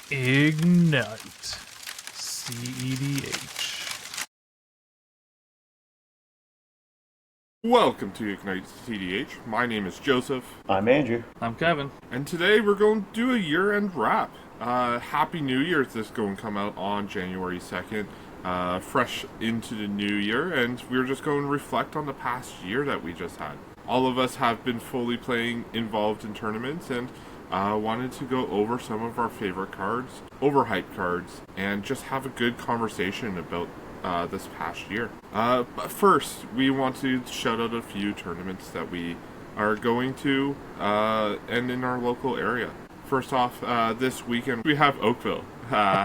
Ignite. CEDH. Welcome to Ignite CEDH. My name is Joseph. I'm Andrew. I'm Kevin. And today we're going to do a year-end wrap. Happy New Year. This is going to come out on January 2nd. Fresh into the new year, and we're just going to reflect on the past year that we just had. All of us have been fully involved in tournaments, and wanted to go over some of our favorite cards, overhyped cards, and just have a good conversation about this past year. But first, we want to shout out a few tournaments that we are going to, and in our local area. First off, this weekend we have Oakville.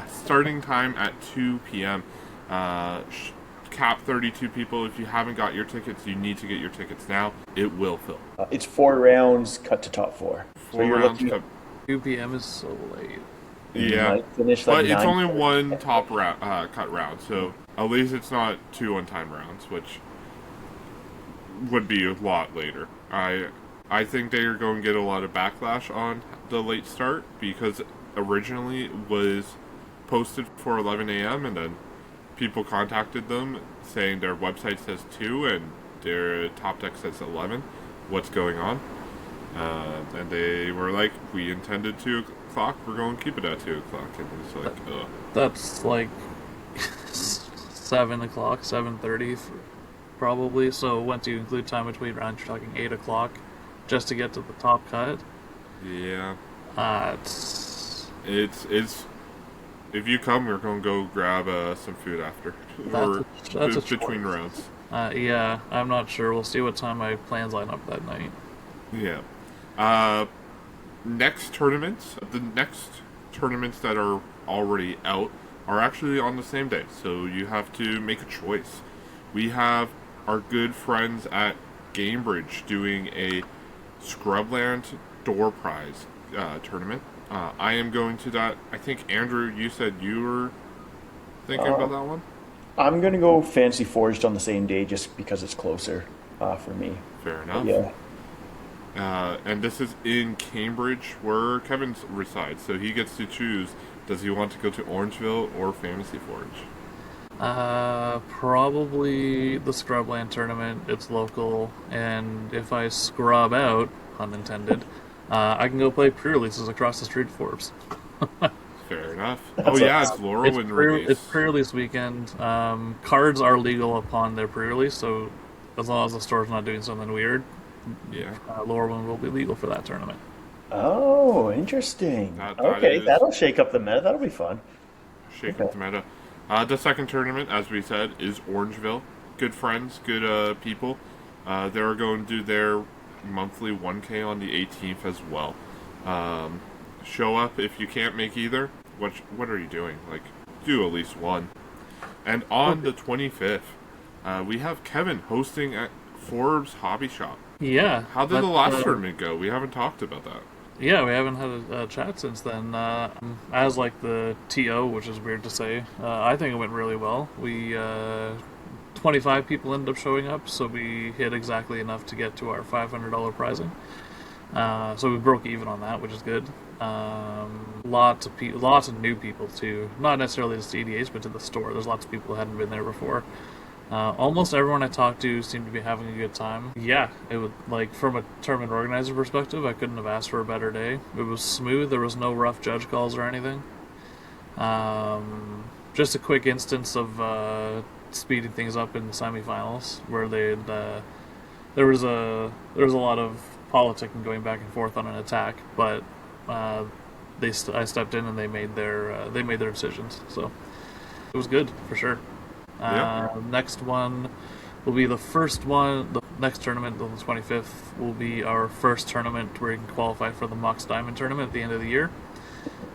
Starting time at 2 p.m. Cap 32 people. If you haven't got your tickets, you need to get your tickets now. It will fill. It's 4 rounds cut to top 4. Four rounds cut. 2 p.m. is so late. Yeah, finish but it's only one top cut round, so at least it's not 2 on-time rounds, which would be a lot later. I think they are going to get a lot of backlash on the late start, because originally it was posted for 11 a.m. and then people contacted them saying their website says 2 and their top deck says 11. What's going on? And they were like, we intended 2 o'clock, we're going to keep it at 2 o'clock. And it's like, ugh. That's like 7 o'clock, 7:30 probably. So once you include time between rounds, you're talking 8 o'clock just to get to the top cut. Yeah. It's if you come, we're going to go grab some food after. That's between rounds. Yeah, I'm not sure. We'll see what time my plans line up that night. Yeah. Next tournaments, the next tournaments that are already out are actually on the same day, so you have to make a choice. We have our good friends at Gamebridge doing a Scrubland door prize tournament. I am going to that. I think, Andrew, you said you were thinking about that one? I'm going to go Fantasy Forged on the same day just because it's closer for me. Fair enough. Yeah. And this is in Cambridge, where Kevin resides, so he gets to choose, does he want to go to Orangeville or Fantasy Forge? Probably the Scrubland tournament. It's local, and if I scrub out, pun intended, I can go play pre-releases across the street Forbes. Fair enough. Oh yeah, it's Laurelwind release. It's pre-release weekend. Cards are legal upon their pre-release, so as long as the store's not doing something weird, yeah, Laurelwind will be legal for that tournament. Oh, interesting. That'll shake up the meta. That'll be fun. Shake up the meta. The second tournament, as we said, is Orangeville. Good friends, good people. They're going to do their monthly 1K on the 18th as well. Show up if you can't make either. What are you doing? Like, do at least one. And on the 25th, we have Kevin hosting at Forbes Hobby Shop. Yeah. How did the last tournament go? We haven't talked about that. Yeah, we haven't had a chat since then. As like the TO, which is weird to say, I think it went really well. We 25 people ended up showing up, so we hit exactly enough to get to our $500 prizing. So we broke even on that, which is good. Lots of new people too. Not necessarily to CEDH, but to the store. There's lots of people who hadn't been there before. Almost everyone I talked to seemed to be having a good time. Yeah, it was like, from a tournament organizer perspective, I couldn't have asked for a better day. It was smooth. There was no rough judge calls or anything. Just a quick instance of speeding things up in the semifinals, where there was a lot of politicking going back and forth on an attack, but I stepped in and they made their decisions. So it was good for sure. Next one will be the first one. The next tournament on the 25th will be our first tournament where you can qualify for the Mox Diamond tournament at the end of the year.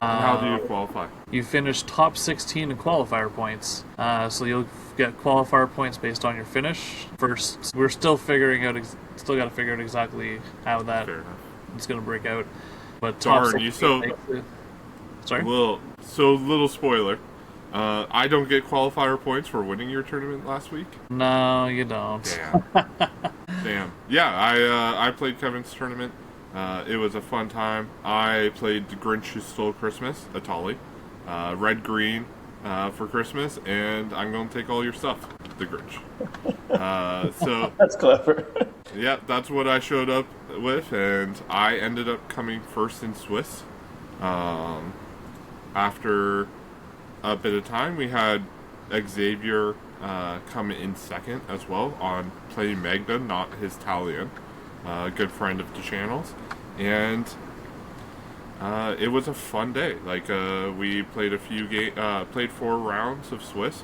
How do you qualify? You finish top 16 in qualifier points, so you'll get qualifier points based on your finish. First, we're still got to figure out exactly how that is going to break out. But top 16 sorry. Little spoiler. I don't get qualifier points for winning your tournament last week. No, you don't. Damn. Yeah, I played Kevin's tournament. It was a fun time. I played The Grinch Who Stole Christmas, Atali. red green for Christmas, and I'm going to take all your stuff, the Grinch. So That's clever. yeah, that's what I showed up with, and I ended up coming first in Swiss. After a bit of time, we had Xavier come in second as well on playing Magda, not his Talion, a good friend of the channel's, and it was a fun day. Like we played played 4 rounds of Swiss.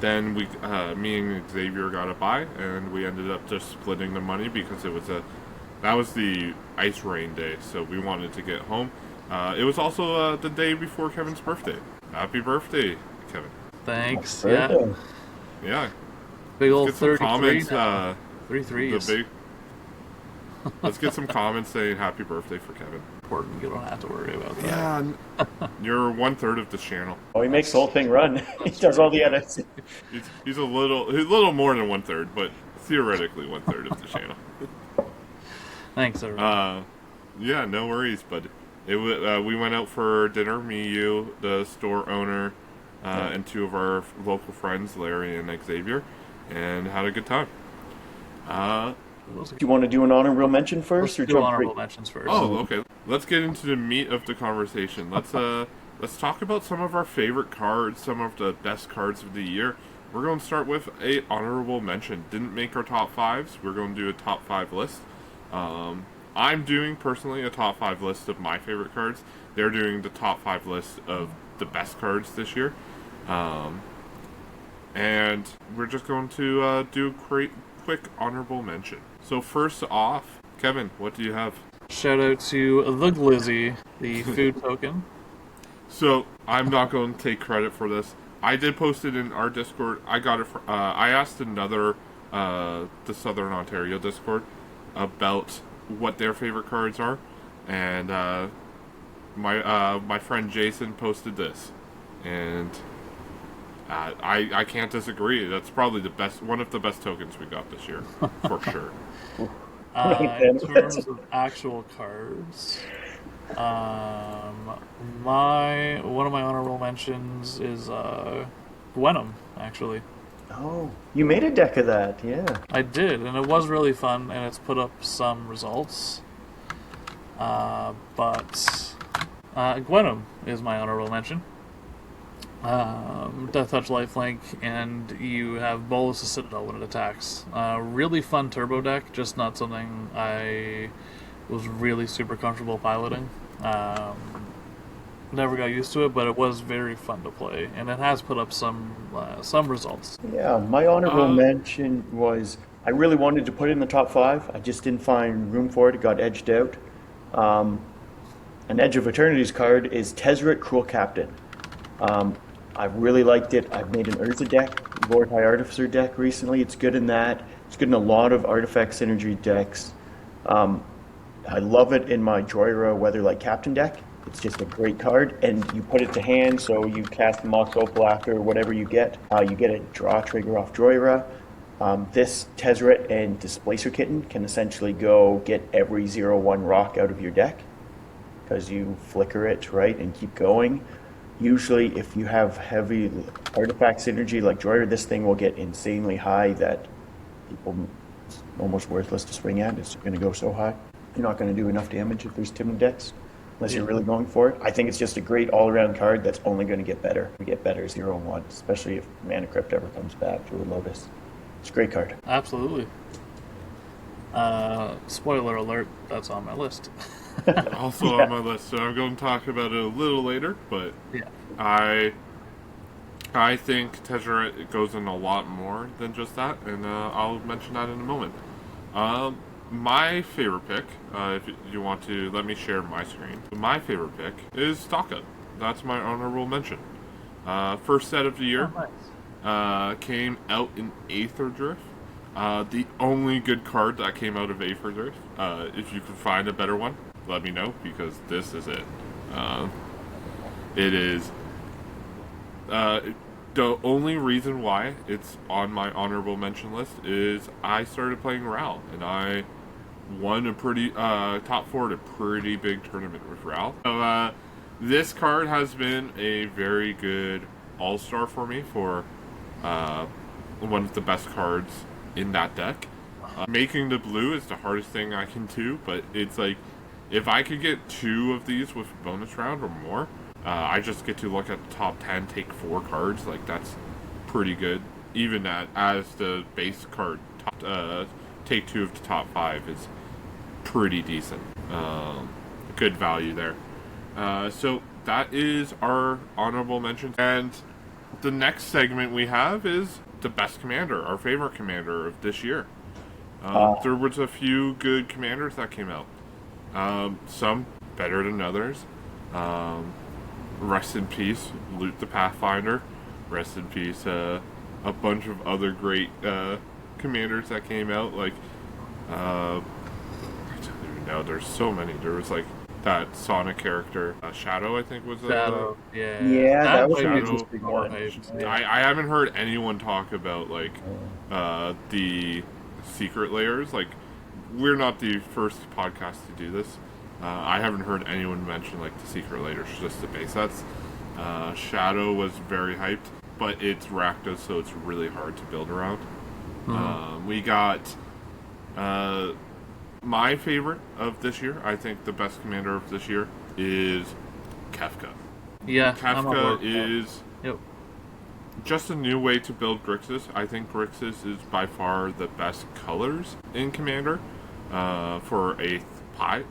Then me and Xavier got a bye, and we ended up just splitting the money because that was the ice rain day, so we wanted to get home. It was also the day before Kevin's birthday. Happy birthday, Kevin. Thanks. Birthday. Yeah. Big old Get some 33 comments. now. 33 is Let's get some comments saying happy birthday for Kevin. important. You don't have to worry about that. Yeah, you're 1/3 of the channel. Oh, he makes the whole thing run. He does all the edits. He's a little more than 1/3, but theoretically 1/3 of the channel. Thanks, everyone. Yeah, no worries. But we went out for dinner. Me, you, the store owner, and 2 of our local friends, Larry and Xavier, and had a good time. Do you want to do an honorable mention first, Let's or do jump honorable straight? mentions first. Oh, okay. Let's get into the meat of the conversation. Let's talk about some of our favorite cards, some of the best cards of the year. We're going to start with a honorable mention. Didn't make our top 5s. We're going to do a top 5 list. I'm doing personally a top 5 list of my favorite cards. They're doing the top 5 list of the best cards this year. And we're just going to do a quick honorable mention. So first off, Kevin, what do you have? Shout out to the Glizzy, the food token. So I'm not going to take credit for this. I did post it in our Discord. I got it. I asked the Southern Ontario Discord about what their favorite cards are, and my friend Jason posted this, and I can't disagree. That's probably one of the best tokens we got this year, for sure. In terms of actual cards, one of my honorable mentions is Gwenum, actually. Oh, you made a deck of that, yeah. I did, and it was really fun, and it's put up some results. But Gwenum is my honorable mention. Death Touch Lifelink, and you have Bolus of Citadel when it attacks. Really fun turbo deck, just not something I was really super comfortable piloting. Never got used to it, but it was very fun to play, and it has put up some results. Yeah, my honorable mention was, I really wanted to put it in the top 5. I just didn't find room for it. It got edged out. An Edge of Eternity's card is Tezzeret, Cruel Captain. I really liked it. I've made an Urza deck, Lord High Artificer deck recently. It's good in that. It's good in a lot of artifact synergy decks. I love it in my Joyra Weatherlight Captain deck. It's just a great card, and you put it to hand, so you cast the Mox Opal after whatever you get. You get a draw trigger off Joyra. This Tezzeret and Displacer Kitten can essentially go get every 0/1 rock out of your deck, because you flicker it, right, and keep going. Usually, if you have heavy artifact synergy like Joyra, this thing will get insanely high that it's almost worthless to swing at. It's going to go so high. You're not going to do enough damage if there's Timid decks, unless you're really going for it. I think it's just a great all-around card that's only going to get better. We get better 0/1, especially if Mana Crypt ever comes back to a Lotus. It's a great card. Absolutely. Spoiler alert, that's on my list. Also on my list, so I'm going to talk about it a little later, but Yeah. I think Tezzeret goes in a lot more than just that, and I'll mention that in a moment. My favorite pick, if you want to let me share my screen, my favorite pick is Stalka. That's my honorable mention. First set of the year, Oh, nice. came out in Aether Drift. The only good card that came out of Aether Drift. If you can find a better one, let me know, because this is it. It is the only reason why it's on my honorable mention list is I started playing Ral, and I won a pretty top 4 at a pretty big tournament with Ral. So This card has been a very good all-star for me for one of the best cards in that deck. Making the blue is the hardest thing I can do, but it's like, if I could get 2 of these with bonus round or more, I just get to look at the top 10, take 4 cards. Like, that's pretty good. Even as the base card, take 2 of the top 5 is pretty decent. Good value there. So that is our honorable mentions. And the next segment we have is the best commander, our favorite commander of this year. There was a few good commanders that came out. Some better than others. Rest in peace, Loot the Pathfinder. Rest in peace, a bunch of other great commanders that came out. Like, I don't even know, there's so many. There was like that Sonic character, Shadow, I think was Shadow, yeah. Yeah, that was an Shadow, interesting one. I haven't heard anyone talk about like the secret layers. Like, we're not the first podcast to do this. I haven't heard anyone mention like the secret layers, just the base sets. Shadow was very hyped, but it's Rakdos, so it's really hard to build around. We got my favorite of this year. I think the best commander of this year is Kefka. Yeah, Kefka is Yep. just a new way to build Grixis. I think Grixis is by far the best colors in Commander for a pie.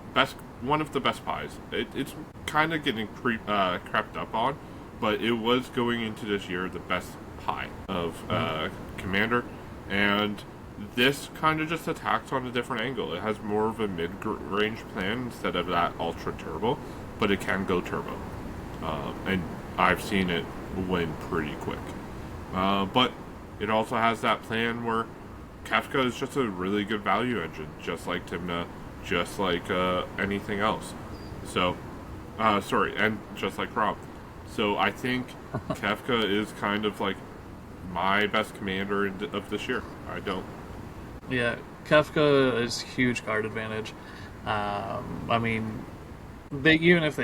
One of the best pies. It's kind of getting crept up on, but it was going into this year the best pie of Commander, and this kind of just attacks on a different angle. It has more of a mid-range plan instead of that ultra turbo, but it can go turbo, and I've seen it win pretty quick. But it also has that plan where Kefka is just a really good value engine, just like Tymna, just like anything else. So, and just like Rob. So I think Kefka is kind of like my best commander of this year. Yeah, Kefka is huge card advantage. I mean, even if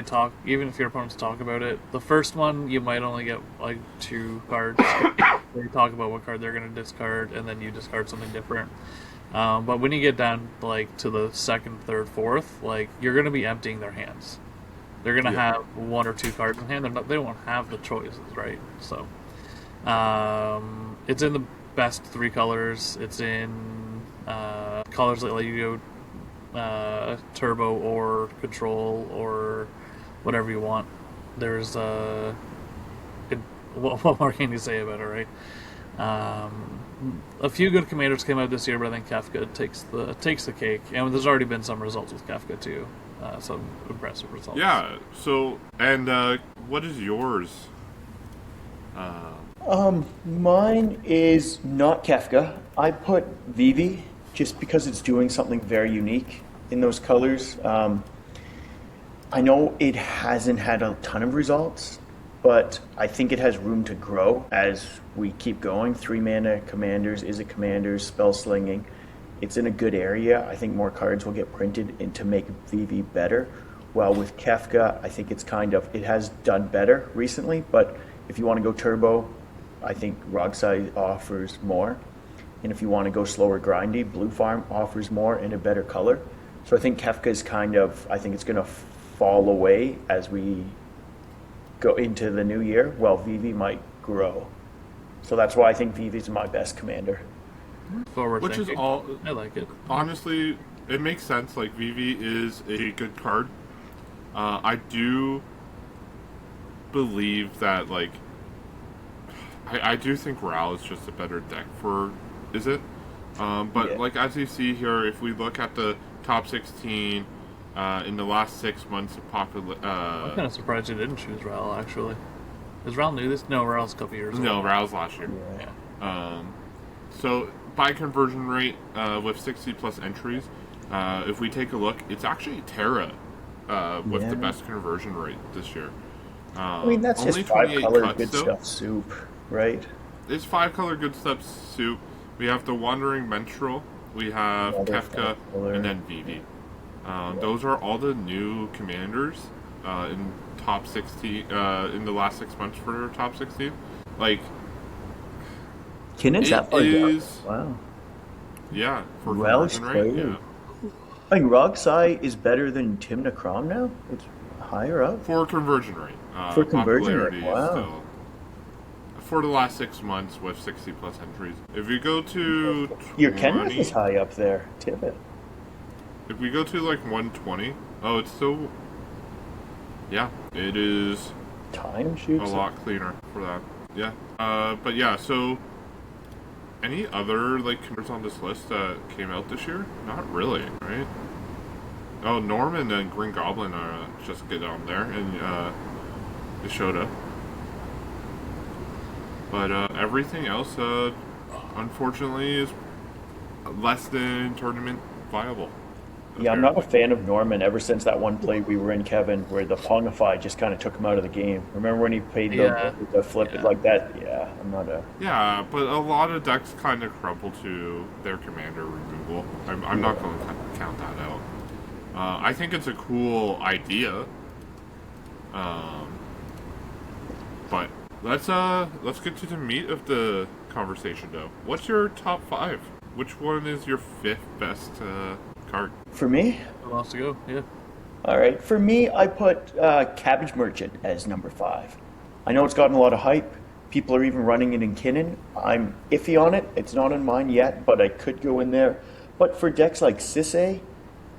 your opponents talk about it, the first one you might only get like 2 cards. They talk about what card they're going to discard, and then you discard something different. But when you get down like to the second, third, fourth, like you're going to be emptying their hands. They're going to have 1 or 2 cards in hand. They won't have the choices, right? So, it's in the best 3 colors. It's in colors that let you go turbo or control or whatever you want. There's what more can you say about it, right? A few good commanders came out this year, but I think Kefka takes the cake. And there's already been some results with Kefka too, some impressive results. Yeah. So, and what is yours? Mine is not Kefka. I put Vivi just because it's doing something very unique in those colors. I know it hasn't had a ton of results, but I think it has room to grow as we keep going. 3 mana commanders, Izzet commanders, spell slinging. It's in a good area. I think more cards will get printed to make Vivi better. While with Kefka, I think it has done better recently, but if you want to go turbo, I think Rogsai offers more. And if you want to go slower grindy, Blue Farm offers more in a better color. So I think Kefka is I think it's going to fall away as we go into the new year, while Vivi might grow. So that's why I think Vivi's my best commander. Forward Which thinking. is all. I like it. Honestly, it makes sense. Like, Vivi is a good card. I do believe that, like, I do think Ral is just a better deck for Izzet. But Yeah. like, as you see here, if we look at the top 16 in the last 6 months of popular, I'm kind of surprised you didn't choose Ral, actually. Is Ral new this? No, Ral's a couple years ago. no, Ral's last year. Yeah. So by conversion rate, with 60 plus entries, if we take a look, it's actually Terra with the best conversion rate this year. I mean, that's only just 5-color cuts, good though. stuff soup, right? It's 5-color good stuff soup. We have the Wandering Minstrel, we have Another Kefka, 5-color. and then Vivi. Those are all the new commanders in top 16 in the last 6 months for top 16. Like, Kinnon's it that far down. is, Wow. yeah, for Relish conversion rate, Clay. yeah. I think Rogsai is better than Timna Crom now? It's higher up? For conversion rate, For conversion rate, popularity is wow. still for the last 6 months with 60 plus entries. If you go to Your Kenrick 20, is high up there, Tibbet. if we go to like 120, oh, it's still, yeah, it is Time a shoots. lot cleaner for that. Yeah. But yeah, so any other like converts on this list that came out this year? Not really, right? Oh, Norman and Green Goblin are just get on there, and it showed up. But everything else, unfortunately, is less than tournament viable. Yeah, I'm not a apparently. fan of Norman ever since that one play we were in, Kevin, where the Pongify just kind of took him out of the game. Remember when he played Yeah. the flip it Yeah. like that? Yeah, I'm not a. Yeah, but a lot of decks kind of crumble to their commander removal. I'm not going to count that out. I think it's a cool idea. But let's get to the meat of the conversation though. What's your top 5? Which one is your 5th best card? For me? Who wants to go? Yeah. All right. For me, I put Cabbage Merchant as number 5. I know it's gotten a lot of hype. People are even running it in Kinnon. I'm iffy on it. It's not on mine yet, but I could go in there. But for decks like Sisay,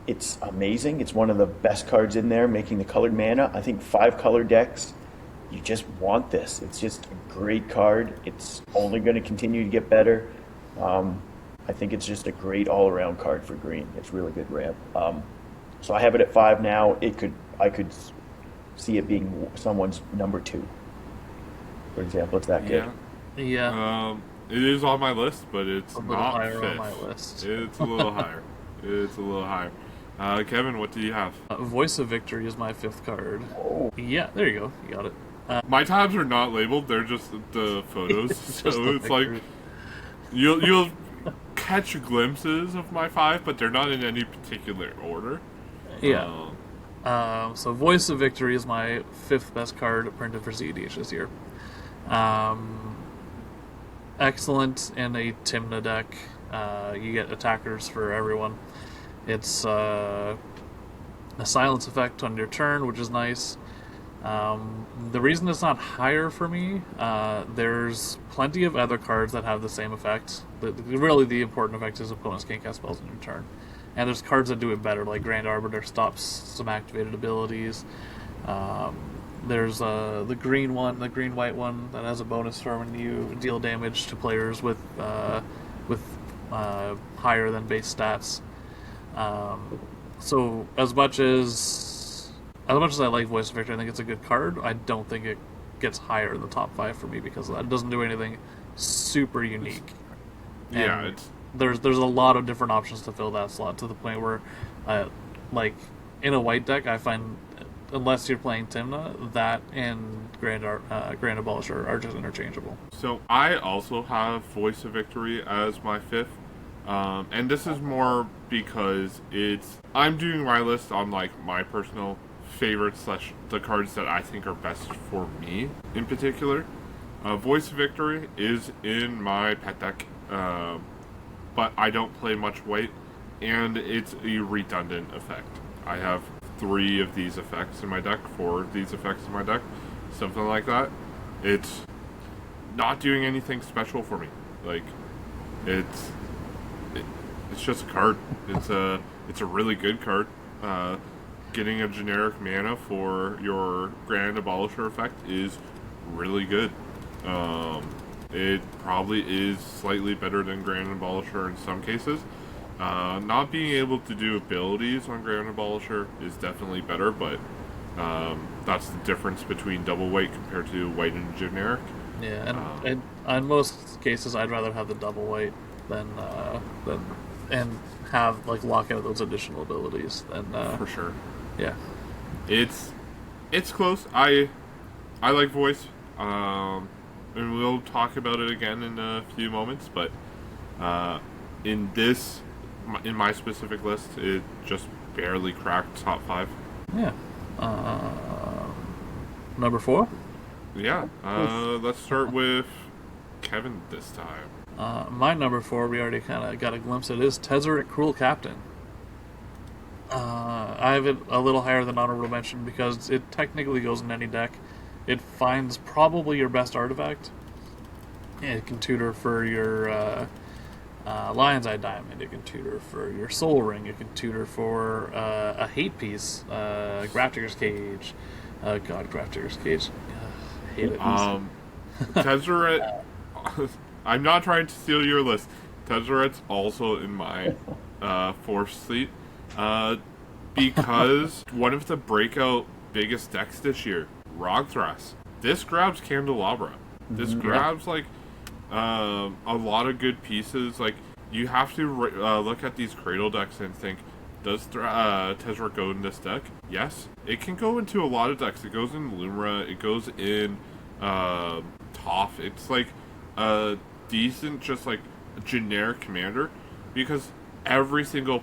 it's amazing. It's one of the best cards in there, making the colored mana. I think 5-color decks, you just want this. It's just a great card. It's only going to continue to get better. I think it's just a great all-around card for green. It's really good ramp. So I have it at 5 now. I could see it being someone's number 2. For example, it's that good. Yeah. Yeah. It is on my list, but it's A little not higher 5th. on my list. It's a little higher. It's a little higher. Kevin, what do you have? Voice of Victory is my 5th card. Oh, Yeah, there you go. You got it. My tabs are not labeled; they're just the photos. It's So just the it's like pictures. you'll catch glimpses of my 5, but they're not in any particular order. Yeah. Um, So Voice of Victory is my 5th best card printed for CEDH this year. Excellent in a Timna deck. You get attackers for everyone. It's a silence effect on your turn, which is nice. The reason it's not higher for me, there's plenty of other cards that have the same effect. Really, the important effect is opponents can't cast spells on your turn. And there's cards that do it better, like Grand Arbiter stops some activated abilities. There's the green one, the green-white one, that has a bonus for when you deal damage to players with higher than base stats. So as much as I like Voice of Victory, I think it's a good card. I don't think it gets higher in the top 5 for me because of that. It doesn't do anything super unique. yeah, And it's there's a lot of different options to fill that slot to the point where, like in a white deck, I find unless you're playing Timna, that and Grand Abolisher are just interchangeable. so. I also have Voice of Victory as my 5th, and this is more because I'm doing my list on like my personal favorites slash the cards that I think are best for me in particular. Voice of Victory is in my pet deck, but I don't play much white, and it's a redundant effect. I have 3 of these effects in my deck, 4 of these effects in my deck, something like that. It's not doing anything special for me. Like, it's just a card. It's a really good card. Getting a generic mana for your Grand Abolisher effect is really good. It probably is slightly better than Grand Abolisher in some cases. Not being able to do abilities on Grand Abolisher is definitely better, but that's the difference between double white compared to white and generic. Yeah, and in most cases, I'd rather have the double white than and have like lock out those additional abilities than For sure. yeah. It's close. I like voice, and we'll talk about it again in a few moments. But in my specific list, it just barely cracked top 5. Yeah. Number 4? Yeah. Let's start with Kevin this time. My number 4, we already kind of got a glimpse at, is Tezzeret Cruel Captain. I have it a little higher than honorable mention because it technically goes in any deck. It finds probably your best artifact. It can tutor for your Lion's Eye Diamond. It can tutor for your Soul Ring. It can tutor for a hate piece, Grafdigger's Cage. God, Grafdigger's Cage. Hate it. Tezzeret. I'm not trying to steal your list. Tezzeret's also in my fourth slate because one of the breakout biggest decks this year, Rogthras. This grabs Candelabra. This grabs like a lot of good pieces. Like you have to look at these Cradle decks and think, does Tezzeret go in this deck? Yes, it can go into a lot of decks. It goes in Lumra. It goes in Toph. It's like a decent, just like generic commander because every single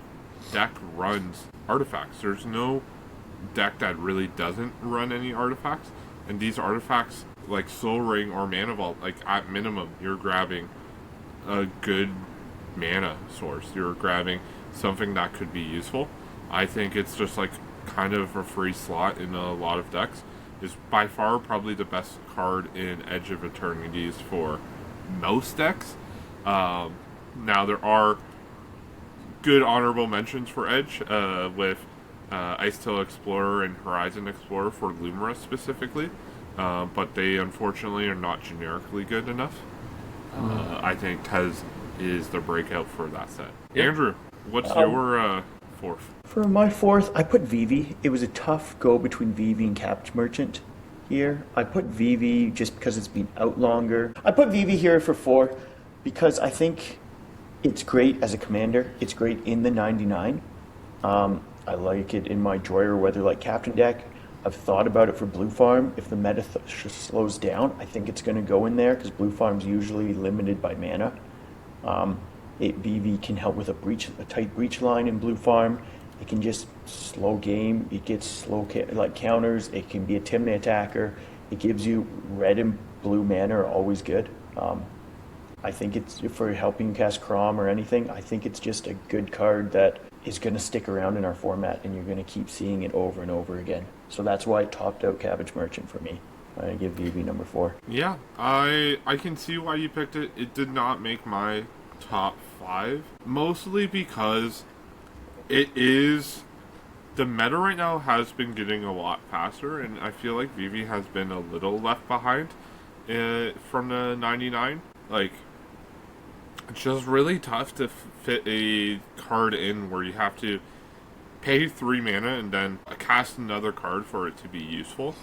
deck runs artifacts. There's no deck that really doesn't run any artifacts, and these artifacts like Soul Ring or Mana Vault, like at minimum you're grabbing a good mana source. You're grabbing something that could be useful. I think it's just like kind of a free slot in a lot of decks. Is by far probably the best card in Edge of Eternities for most decks. Now there are good honorable mentions for Edge with Icetail Explorer and Horizon Explorer for Lumra specifically, but they unfortunately are not generically good enough. I think Tez is the breakout for that set. Yep. Andrew, what's your fourth? For my fourth, I put Vivi. It was a tough go between Vivi and Captain Merchant here. I put Vivi just because it's been out longer. I put Vivi here for 4 because I think it's great as a commander. It's great in the 99. I like it in my Joy or Weatherlight Captain deck. I've thought about it for Blue Farm. If the meta slows down, I think it's going to go in there because Blue Farm's usually limited by mana. Vivi can help with a tight breach line in Blue Farm. It can just slow game. It gets slow counters. It can be a Timney attacker. It gives you red and blue mana are always good. I think it's for helping cast Crom or anything. I think it's just a good card that is going to stick around in our format, and you're going to keep seeing it over and over again. So that's why it topped out Cabbage Merchant for me. I give Vivi number 4. Yeah, I can see why you picked it. It did not make my top 5, mostly because it is the meta right now has been getting a lot faster, and I feel like Vivi has been a little left behind from the 99. Like, it's just really tough to fit a card in where you have to pay 3 mana and then cast another card for it to be useful.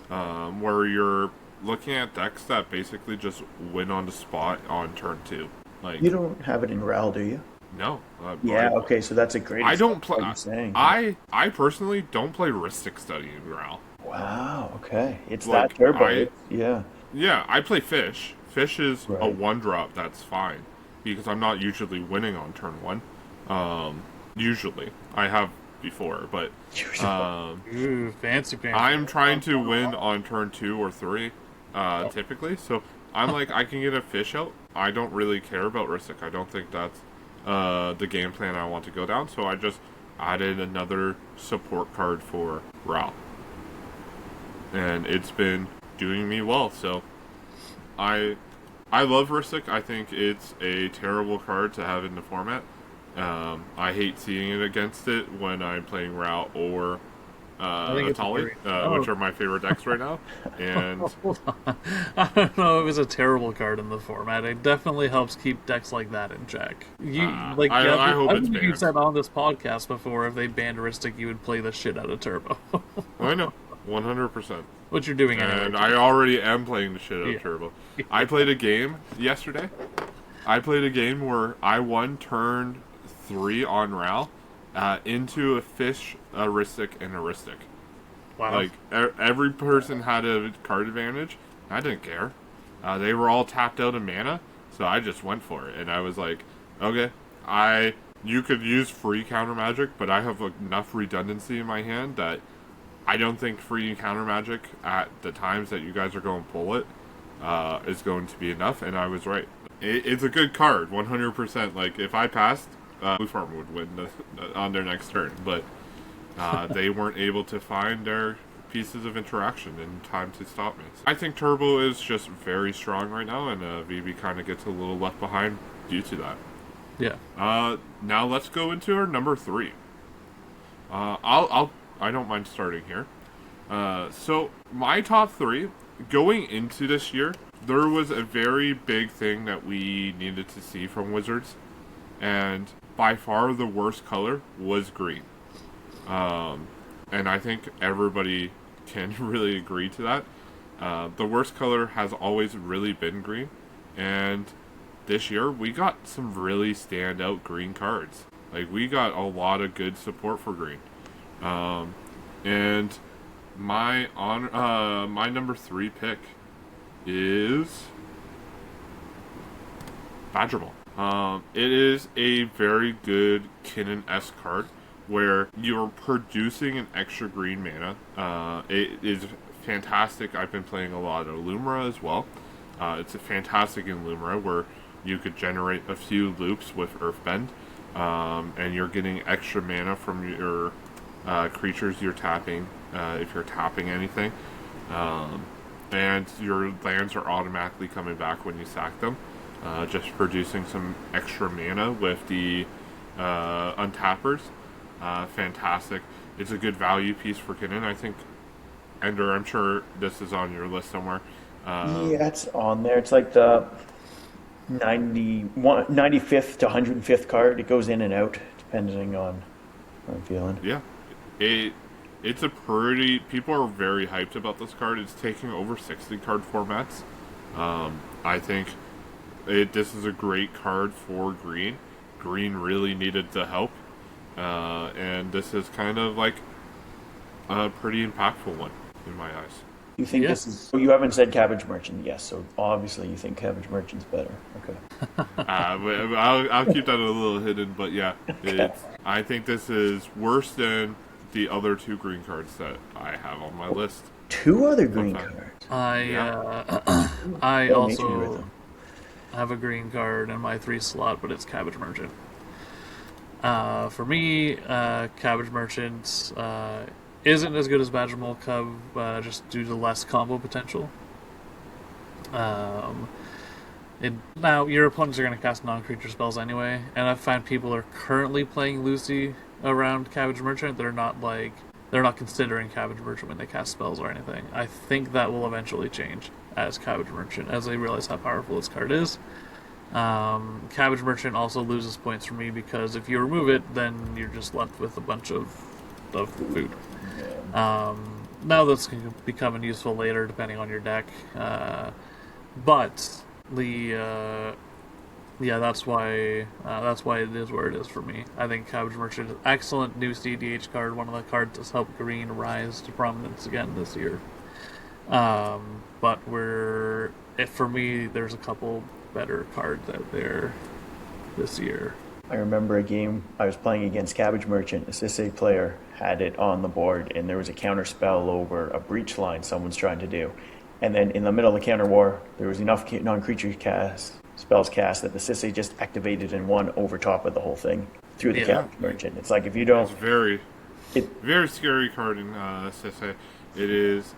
Where you're looking at decks that basically just win on the spot on turn 2. Like, you don't have it in Ral, do you? No. Yeah. Okay. So that's a great. I don't play. I personally don't play Rhystic Study in Ral. Wow. Okay. It's like, that turbo. Yeah. Yeah. I play Fish. Fish is right. a 1-drop. That's fine because I'm not usually winning on turn 1. Usually I have before, but Ooh, fancy pants. I'm trying to win on turn 2 or 3, typically. So I'm like, I can get a Fish out. I don't really care about Rhystic. I don't think that's the game plan I want to go down, so I just added another support card for Ral. And it's been doing me well, so I love Rhystic. I think it's a terrible card to have in the format. I hate seeing it against it when I'm playing Ral or Atali, which are my favorite decks right now. And hold on. I don't know. It was a terrible card in the format. It definitely helps keep decks like that in check. I hope it's banned. You said on this podcast before, if they banned Rhystic, you would play the shit out of Turbo. I know, 100%. What you're doing anyway. And I already am playing the shit out of Turbo. I played a game yesterday. I played a game where I won turn 3 on Ral. Into a Fish, a Rhystic, and a Rhystic. Wow. Like, every person had a card advantage. I didn't care. They were all tapped out of mana, so I just went for it. And I was like, okay, you could use free counter magic, but I have enough redundancy in my hand that I don't think free encounter magic at the times that you guys are going bullet is going to be enough, and I was right. It's a good card, 100%. Like, if I passed, Blue Farm would win on their next turn, but they weren't able to find their pieces of interaction in time to stop me. So I think Turbo is just very strong right now, and VB kind of gets a little left behind due to that. Yeah. Now let's go into our number 3. I don't mind starting here. So my top 3 going into this year, there was a very big thing that we needed to see from Wizards, and by far the worst color was green. And I think everybody can really agree to that. The worst color has always really been green, and this year we got some really standout green cards. Like, we got a lot of good support for green. And my number 3 pick is Badger Ball. It is a very good Kinnan-esque card where you're producing an extra green mana. It is fantastic. I've been playing a lot of Lumra as well. It's a fantastic in Lumra where you could generate a few loops with Earthbend, and you're getting extra mana from your creatures you're tapping, if you're tapping anything. And your lands are automatically coming back when you sack them. Just producing some extra mana with the untappers. Fantastic. It's a good value piece for Kinnan. I think, Ender, I'm sure this is on your list somewhere. Yeah, it's on there. It's like the 95th to 105th card. It goes in and out depending on how I'm feeling. Yeah. It's a pretty... People are very hyped about this card. It's taking over 60 card formats. I think this is a great card for green. Green really needed the help. And this is kind of like a pretty impactful one in my eyes. You think this is... You haven't said Cabbage Merchant, yes, so obviously you think Cabbage Merchant's better. Okay. I'll keep that a little hidden, but yeah. I think this is worse than the other 2 green cards that I have on my list. 2 other green cards? I also have a green card in my 3 slot, but it's Cabbage Merchant. For me, Cabbage Merchant isn't as good as Badger Mole Cub, just due to less combo potential. Now, your opponents are going to cast non-creature spells anyway, and I find people are currently playing Lucy around Cabbage Merchant. They're not considering Cabbage Merchant when they cast spells or anything. I think that will eventually change as Cabbage Merchant, as they realize how powerful this card is. Cabbage Merchant also loses points for me because if you remove it, then you're just left with a bunch of food. Now this can become useful later depending on your deck, but that's why it is where it is for me. I think Cabbage Merchant is an excellent new CEDH card, one of the cards that's helped green rise to prominence again this year. But for me, there's a couple better cards out there this year. I remember a game I was playing against Cabbage Merchant. A Sisay player had it on the board, and there was a counter spell over a breach line someone's trying to do. And then in the middle of the counter war, there was enough non-creature spells cast that the Sisay just activated and won over top of the whole thing through the Cabbage Merchant. It's like if you don't... It's very scary card in Sisay. It is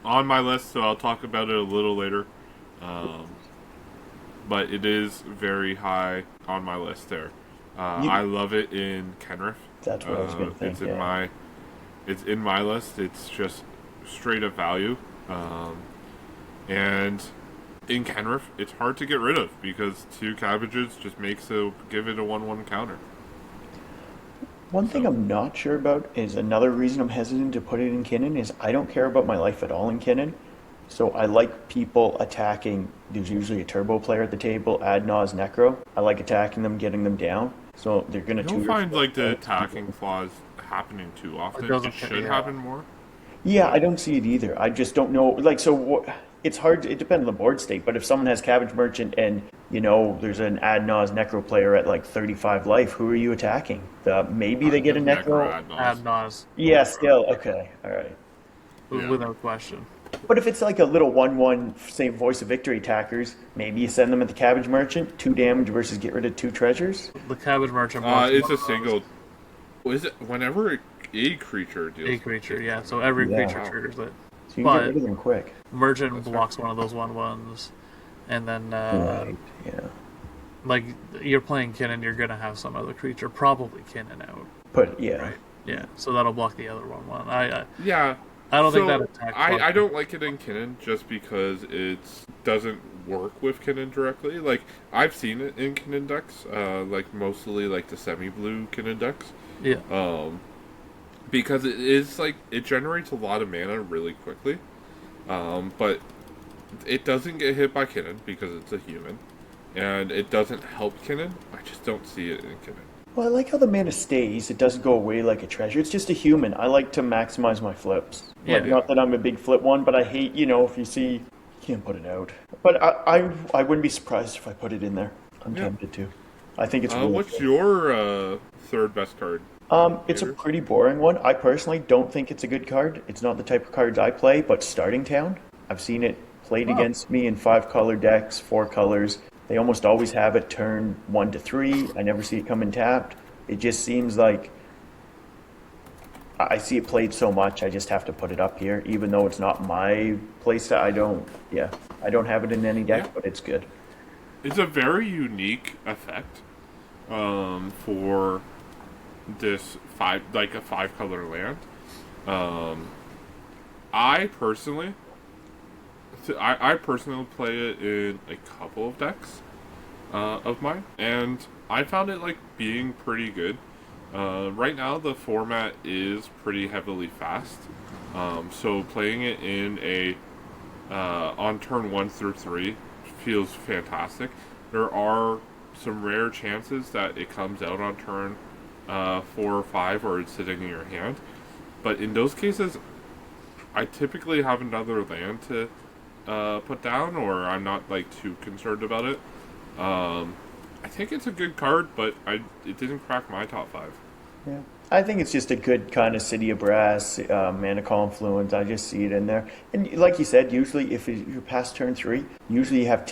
on my list, so I'll talk about it a little later. But it is very high on my list there. I love it in Kenrith. That's what I was going to think. It's in my list. It's just straight up value. And in Kenrith, it's hard to get rid of because 2 cabbages just give it a 1/1 counter. One thing I'm not sure about is another reason I'm hesitant to put it in Kinnan is I don't care about my life at all in Kinnan. So I like people attacking. There's usually a turbo player at the table, Adnaz, Necro. I like attacking them, getting them down. So they're going to... You don't find like the attacking flaws happening too often. It should happen more. Yeah, I don't see it either. I just don't know. Like, so it's hard. It depends on the board state. But if someone has Cabbage Merchant and there's an Ad Nos Necro player at like 35 life, who are you attacking? Maybe they get a Necro. Ad Nos. Yeah, still okay. All right. Yeah. Without question. But if it's like a little 1/1, say Voice of Victory attackers, maybe you send them at the Cabbage Merchant, 2 damage versus get rid of 2 treasures. The Cabbage Merchant. It's a single. Is it whenever a creature deals? A creature, yeah. So every creature triggers it. So you can get rid of them quick. Merchant blocks one of those 1/1s, and then Right. Yeah. like you're playing Kinnan, you're gonna have some other creature, probably Kinnan out. But yeah. Right. Yeah. So that'll block the other 1/1. Yeah. I don't think So, that attack. I don't like it in Kinnan just because it doesn't work with Kinnan directly. Like, I've seen it in Kinnan decks, like mostly like the semi-blue Kinnan decks. Yeah. Because it is like, it generates a lot of mana really quickly. But it doesn't get hit by Kinnan because it's a human. And it doesn't help Kinnan. I just don't see it in Kinnan. Well, I like how the mana stays. It doesn't go away like a treasure. It's just a human. I like to maximize my flips. Like, Yeah. not that I'm a big flip one, but I hate, if you see, you can't put it out. But I wouldn't be surprised if I put it in there. I'm tempted to. I think it's really What's good. your third best card? It's a pretty boring one. I personally don't think it's a good card. It's not the type of cards I play, but Starting Town. I've seen it played against me in 5-color decks, 4 colors. They almost always have it turn 1 to 3. I never see it coming tapped. It just seems like I see it played so much. I just have to put it up here, even though it's not my place. I don't have it in any deck, but it's good. It's a very unique effect for this a 5-color land. I personally play it in a couple of decks of mine, and I found it like being pretty good. Right now the format is pretty heavily fast, so playing it in a on turn 1 through 3 feels fantastic. There are some rare chances that it comes out on turn 4 or 5, or it's sitting in your hand, but in those cases I typically have another land to put down, or I'm not like too concerned about it. I think it's a good card, but it didn't crack my top 5. Yeah, I think it's just a good kind of City of Brass, Mana Confluence. I just see it in there. And like you said, usually if you're past turn 3, usually you have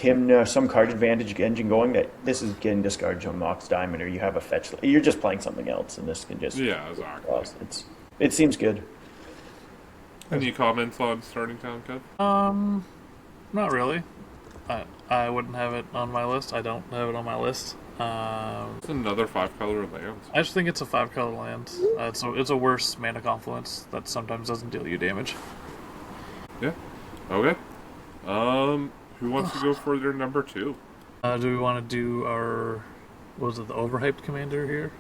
some card advantage engine going that this is getting discarded to a Mox Diamond, or you have a fetch. You're just playing something else, and this can just... Yeah, exactly. It seems good. Any comments on Starting Town, Kev? Not really. I wouldn't have it on my list. I don't have it on my list. It's another 5-color land. I just think it's a 5-color land. It's a worse Mana Confluence that sometimes doesn't deal you damage. Yeah. Okay. Who wants to go for their number 2? Do we want to do our... What was it, the overhyped commander here?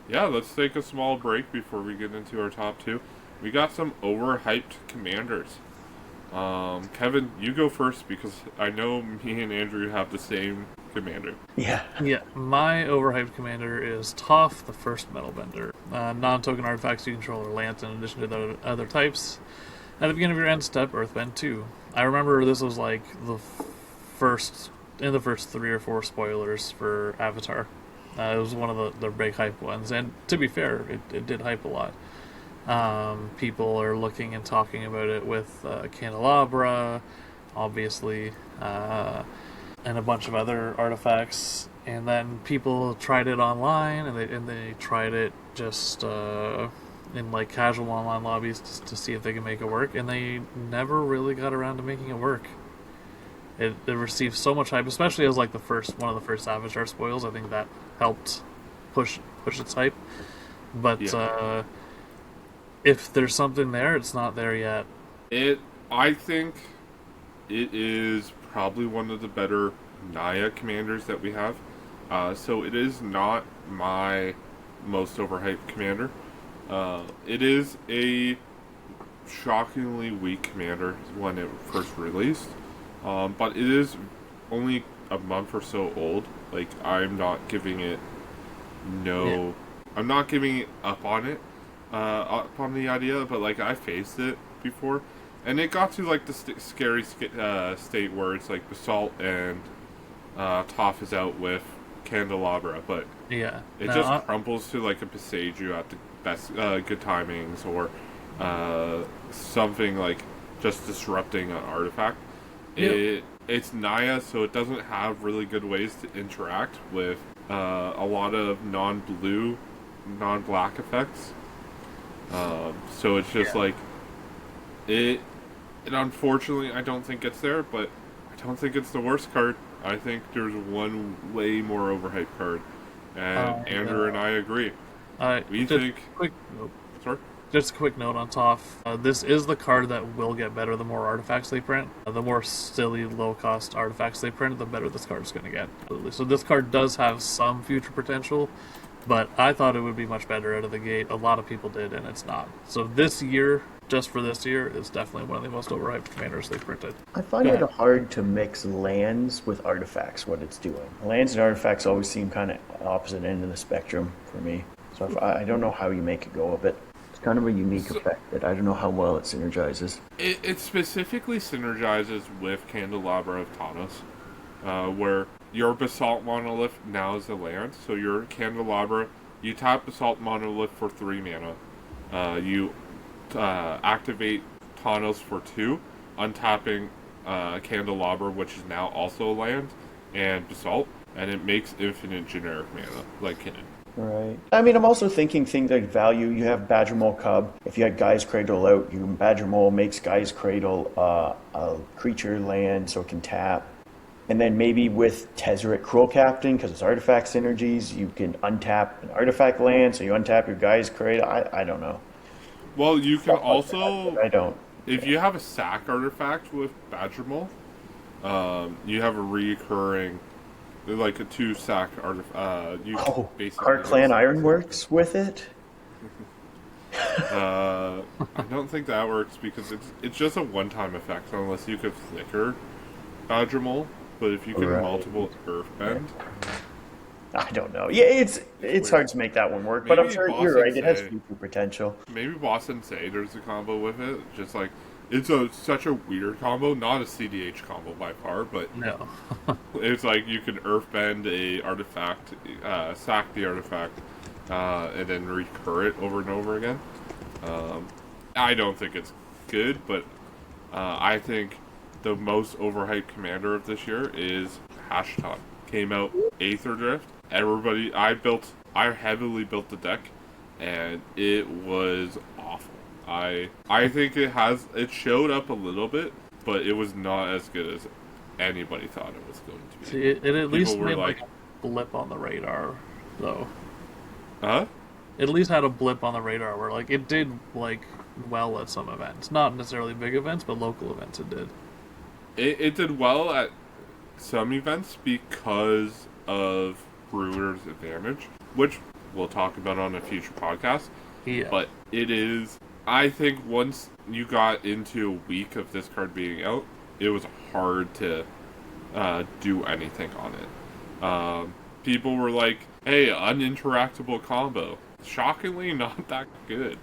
Yeah, let's take a small break before we get into our top 2. We got some overhyped commanders. Kevin, you go first because I know me and Andrew have the same commander. Yeah. Yeah, my overhyped commander is Toph, the first Metal Bender. Non-token artifacts you control are lands in addition to the other types. At the beginning of your end step, Earthbend 2. I remember this was like the first 3 or 4 spoilers for Avatar. It was one of the big hype ones, and to be fair, it did hype a lot. People are looking and talking about it with Candelabra, obviously, and a bunch of other artifacts. And then people tried it online, and they tried it just in like casual online lobbies to see if they can make it work, and they never really got around to making it work. It received so much hype, especially as like one of the first Avatar spoils. I think that helped push its hype, but. Yeah. If there's something there, it's not there yet. I think it is probably one of the better Naya commanders that we have. So it is not my most overhyped commander. It is a shockingly weak commander when it first released. But it is only a month or so old. Like, I'm not giving it I'm not giving up on it. Up on the idea, but like I faced it before, And it got to like the scary state where it's like Basalt and Toph is out with Candelabra, but Yeah. it No, just crumbles to like a Pasaju at the best good timings, or something like just disrupting an artifact. It's Naya, so it doesn't have really good ways to interact with a lot of non-blue, non-black effects. So it's just like it. And unfortunately, I don't think it's there, but I don't think it's the worst card. I think there's one way more overhyped card, and Andrew and I agree. We think. Quick note. Sorry. Just a quick note on Toph. This is the card that will get better the more artifacts they print. The more silly, low-cost artifacts they print, the better this card's going to get. So this card does have some future potential, but I thought it would be much better out of the gate. A lot of people did, and it's not. So this year, just for this year, is definitely one of the most overhyped commanders they've printed. I find it hard to mix lands with artifacts, what it's doing. Lands and artifacts always seem kind of opposite end of the spectrum for me. So I don't know how you make a go of it. It's kind of a unique effect that I don't know how well it synergizes. It specifically synergizes with Candelabra of Tanos, where your Basalt Monolith now is a land. So your Candelabra, you tap Basalt Monolith for 3 mana. You activate Tanos for 2, untapping Candelabra, which is now also a land, and Basalt, and it makes infinite generic mana, like Kinnan. Right. I mean, I'm also thinking things like value. You have Badger Mole Cub. If you had Guy's Cradle out, Badger Mole makes Guy's Cradle a creature land so it can tap. And then maybe with Tezzeret Cruel Captain, because it's artifact synergies, you can untap an artifact land, so you untap your Guy's Cradle. I don't know. Well, you can Stuff like also... that, I don't. If you have a sack artifact with Badger Mole, you have a recurring... like a 2-sack artifact. Card Clan Ironworks with it? I don't think that works because it's just a one-time effect unless you could flicker Badger Mole. But if you can multiple Earthbend, I don't know. Yeah, it's hard to make that one work. But I'm sure you're right. It has future potential. Maybe Boston Say there's a combo with it. Just like it's such a weird combo, not a CDH combo by far, but No. it's like you can Earthbend a artifact, sack the artifact, and then recur it over and over again. I don't think it's good, but I think the most overhyped commander of this year is Hashton. Came out Aether Drift. Everybody, I heavily built the deck, and it was awful. I think it showed up a little bit, but it was not as good as anybody thought it was going to be. See, it at least made like a blip on the radar, though. Huh? It at least had a blip on the radar where like it did like well at some events, not necessarily big events, but local events it did. It did well at some events because of Brewer's advantage, which we'll talk about on a future podcast. Yeah. But it is, I think once you got into a week of this card being out, it was hard to do anything on it. People were like, hey, uninteractable combo. Shockingly, not that good.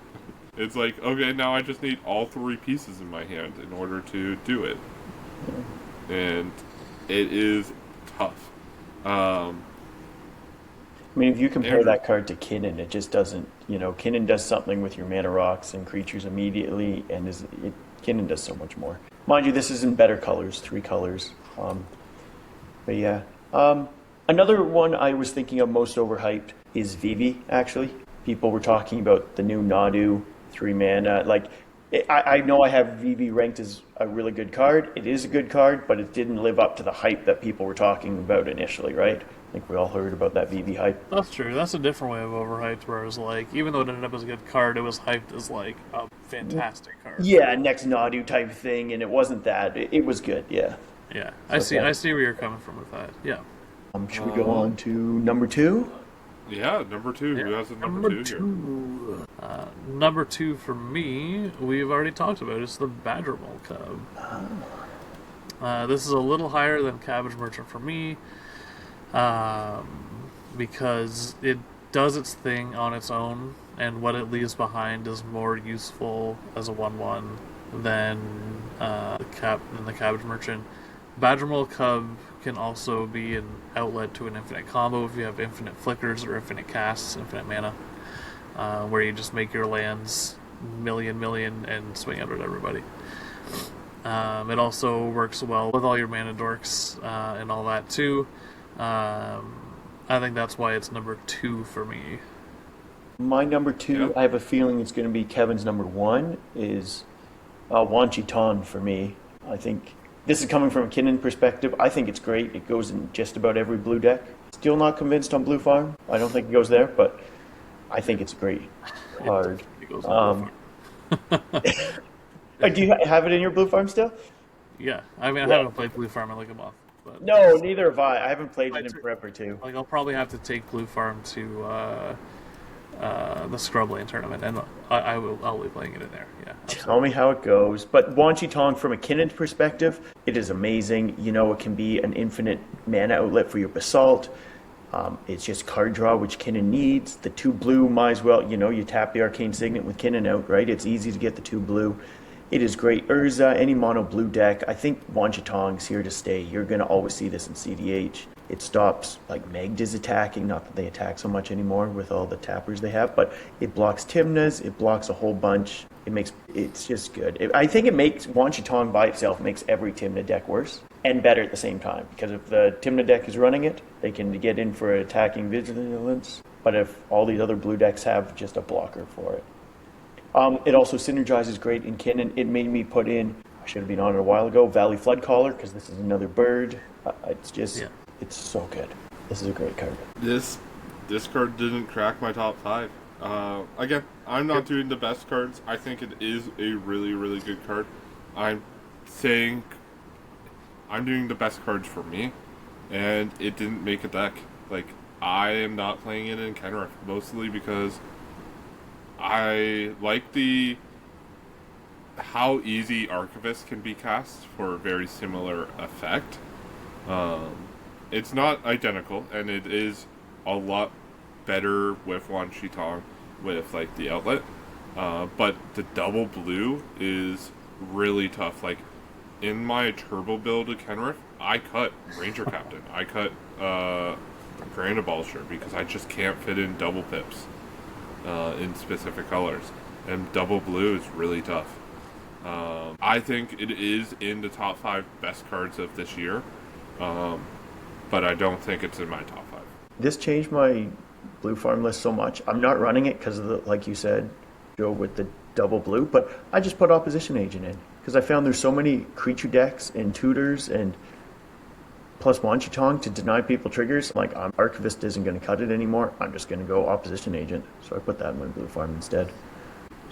It's like, okay, now I just need all 3 pieces in my hand in order to do it. And it is tough. I mean, if you compare that card to Kinnan, it just doesn't, Kinnan does something with your mana rocks and creatures immediately, and Kinnan does so much more. Mind you, this is in better colors, 3 colors. But yeah. Another one I was thinking of most overhyped is Vivi, actually. People were talking about the new Nadu 3 mana. Like, I know I have Vivi ranked as a really good card. It is a good card, but it didn't live up to the hype that people were talking about initially, right? I think we all heard about that Vivi hype. That's true. That's a different way of overhyped, whereas like even though it ended up as a good card, it was hyped as like a fantastic card. Yeah, next Nadu type thing, and it wasn't that. It was good, yeah. Yeah, I see where you're coming from with that. Yeah. Should we go on to number 2? Yeah, number 2. Who has a number 2 here? Number 2 for me, we've already talked about. It's the Badger Mole Cub. This is a little higher than Cabbage Merchant for me, because it does its thing on its own, and what it leaves behind is more useful as a 1/1 than the Cabbage Merchant. Badgermole Cub can also be an outlet to an infinite combo if you have infinite flickers or infinite casts, infinite mana, where you just make your lands million and swing out at everybody. It also works well with all your mana dorks and all that too. I think that's why it's number 2 for me. My number 2, Yep. I have a feeling it's going to be Kevin's number 1, is Wan Chi Ton for me. I think this is coming from a Kinnan perspective. I think it's great. It goes in just about every blue deck. Still not convinced on Blue Farm. I don't think it goes there, but I think it's a great card. It goes on Do you have it in your Blue Farm still? Yeah, I mean, I Yeah. haven't played Blue Farm in like a month, but No, neither have I. I haven't played I it in took- forever too. like I'll probably have to take Blue Farm to the Scrubland tournament, and I'll be playing it in there. Yeah, Tell me how it goes. But Wan Chi Tong, from a Kinnan perspective, it is amazing. You know, it can be an infinite mana outlet for your Basalt. It's just card draw, which Kinnan needs. The 2 blue, might as well, you tap the Arcane Signet with Kinnan out, right? It's easy to get the 2 blue. It is great. Urza, any mono blue deck. I think Wan Chi Tong's here to stay. You're going to always see this in CDH. It stops, like, Magda's attacking. Not that they attack so much anymore with all the tappers they have, but it blocks Tymna's. It blocks a whole bunch. It's just good. I think it makes Wan Chi Tong by itself makes every Tymna deck worse and better at the same time. Because if the Tymna deck is running it, they can get in for attacking vigilance. But if all these other blue decks have just a blocker for it. It also synergizes great in Kinnan. It made me put in, I should have been on it a while ago, Valley Flood Caller, because this is another bird. It's so good. This is a great card. This card didn't crack my top 5. Again, I'm not doing the best cards. I think it is a really, really good card. I'm saying I'm doing the best cards for me, and it didn't make a deck. Like, I am not playing it in Kenrith, mostly because I like how easy Archivist can be cast for a very similar effect. It's not identical, and it is a lot better with Wan Chi Tong with like the outlet. But the double blue is really tough. Like in my turbo build of Kenrith, I cut Ranger Captain. I cut Grand Abolsher because I just can't fit in double pips in specific colors. And double blue is really tough. I think it is in the top 5 best cards of this year. But I don't think it's in my top 5. This changed my blue farm list so much. I'm not running it because of the, like you said, Joe, with the double blue, but I just put Opposition Agent in because I found there's so many creature decks and tutors and plus Wan Chi Tong to deny people triggers. Like, Archivist isn't going to cut it anymore. I'm just going to go Opposition Agent. So I put that in my blue farm instead.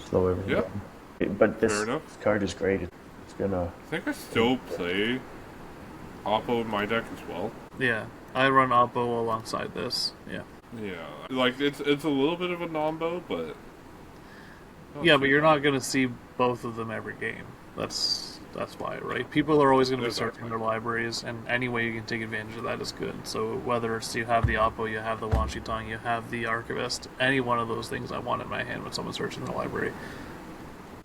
Slow everything down. But this card is great. It's gonna. I think I still play Oppo in my deck as well. Yeah, I run Oppo alongside this. Yeah. Yeah, like it's a little bit of a nombo, but Yeah, but you're not going to see both of them every game. That's why, right? People are always going to be searching their libraries, and any way you can take advantage of that is good. So whether it's you have the Oppo, you have the Wan Chi Tong, you have the Archivist, any one of those things I want in my hand when someone's searching their library.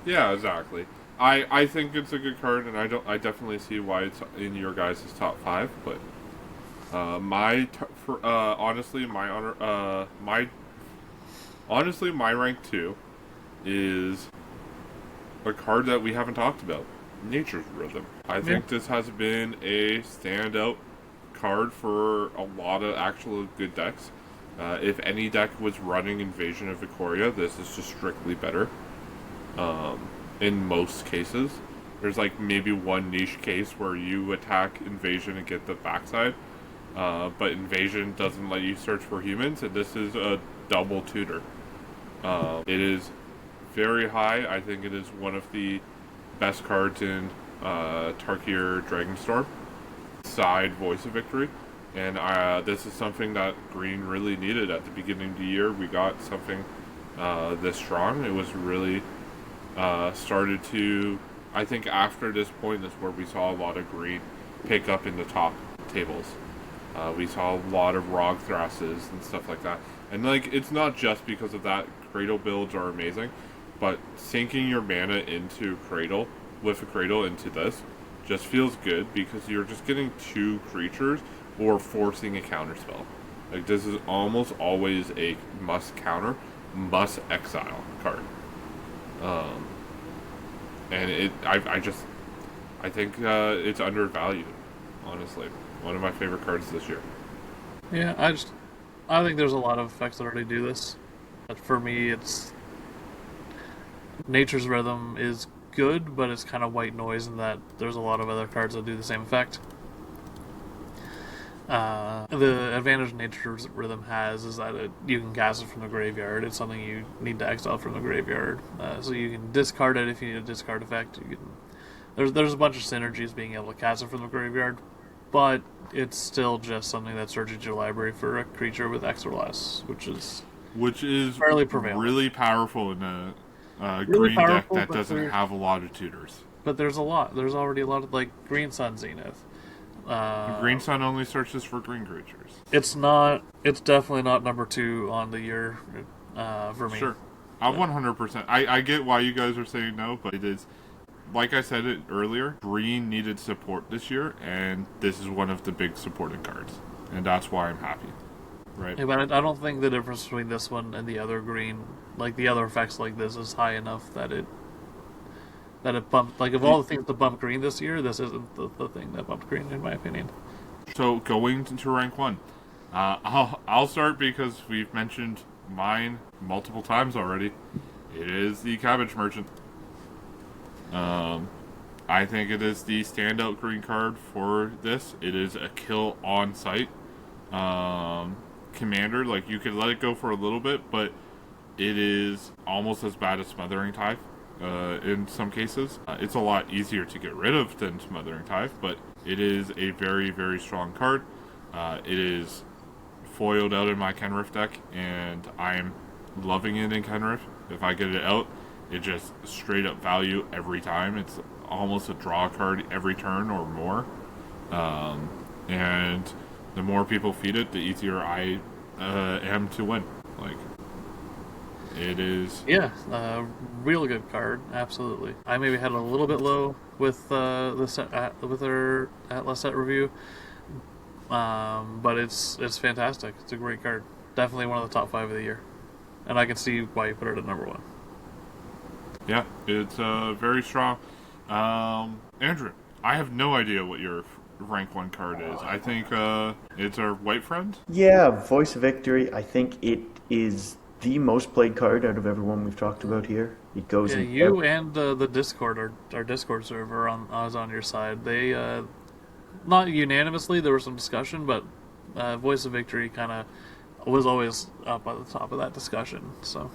yeah, exactly. I think it's a good card, and I definitely see why it's in your guys' top 5. But honestly, my rank 2 is a card that we haven't talked about. Nature's Rhythm. I think this has been a standout card for a lot of actual good decks. If any deck was running Invasion of Ikoria, this is just strictly better. In most cases. There's like maybe one niche case where you attack Invasion and get the backside. But Invasion doesn't let you search for humans, and this is a double tutor. It is very high. I think it is one of the best cards in Tarkir Dragonstorm. Side Voice of Victory. And this is something that Green really needed at the beginning of the year. We got something this strong. It was really started to... I think after this point is where we saw a lot of Green pick up in the top tables. We saw a lot of Rog Thrasses and stuff like that. And like, it's not just because of that. Cradle builds are amazing. but sinking your mana into Cradle, with a Cradle into this, just feels good because you're just getting 2 creatures or forcing a counter spell. Like, this is almost always a must counter, must exile card. And I think it's undervalued, honestly. One of my favorite cards this year. Yeah, I think there's a lot of effects that already do this. But for me, it's Nature's Rhythm is good, but it's kind of white noise in that there's a lot of other cards that do the same effect. The advantage Nature's Rhythm has is that you can cast it from the graveyard. It's something you need to exile from the graveyard. So you can discard it if you need a discard effect. There's a bunch of synergies being able to cast it from the graveyard, but it's still just something that searches your library for a creature with X or less, which is fairly prevalent. Really powerful in a Really green deck powerful, that but doesn't have a lot of tutors. But there's a lot. There's already a lot of, like, Green Sun Zenith. Green Sun only searches for green creatures. It's definitely not number 2 on the year for me. Sure. 100%. I get why you guys are saying no, but it is, like I said it earlier, green needed support this year, and this is one of the big supporting cards. And that's why I'm happy. Right. Yeah, but I don't think the difference between this one and the other green, like the other effects like this, is high enough that it bumped. Like, of all the things to bump green this year, this isn't the thing that bumped green, in my opinion. So going to rank 1, I'll start because we've mentioned mine multiple times already. It is the Cabbage Merchant. I think it is the standout green card for this. It is a kill on sight. Commander, like, you could let it go for a little bit, but it is almost as bad as Smothering Tithe in some cases. It's a lot easier to get rid of than Smothering Tithe, but it is a very, very strong card. It is foiled out in my Kenrith deck, and I'm loving it in Kenrith. If I get it out, it just straight up value every time. It's almost a draw card every turn or more. And the more people feed it, the easier I am to win. Like, it is. Yeah, real good card, absolutely. I maybe had it a little bit low with with our Atlas set review, but it's fantastic. It's a great card. Definitely one of the top 5 of the year, and I can see why you put it at number 1. Yeah, it's very strong. Andrew, I have no idea what your rank 1 card is. I think it's our white friend. Yeah, Voice of Victory. I think it is the most played card out of everyone we've talked about here. It goes in you and the Discord, our Discord server, was on your side. They not unanimously, there was some discussion, but Voice of Victory kind of was always up at the top of that discussion. So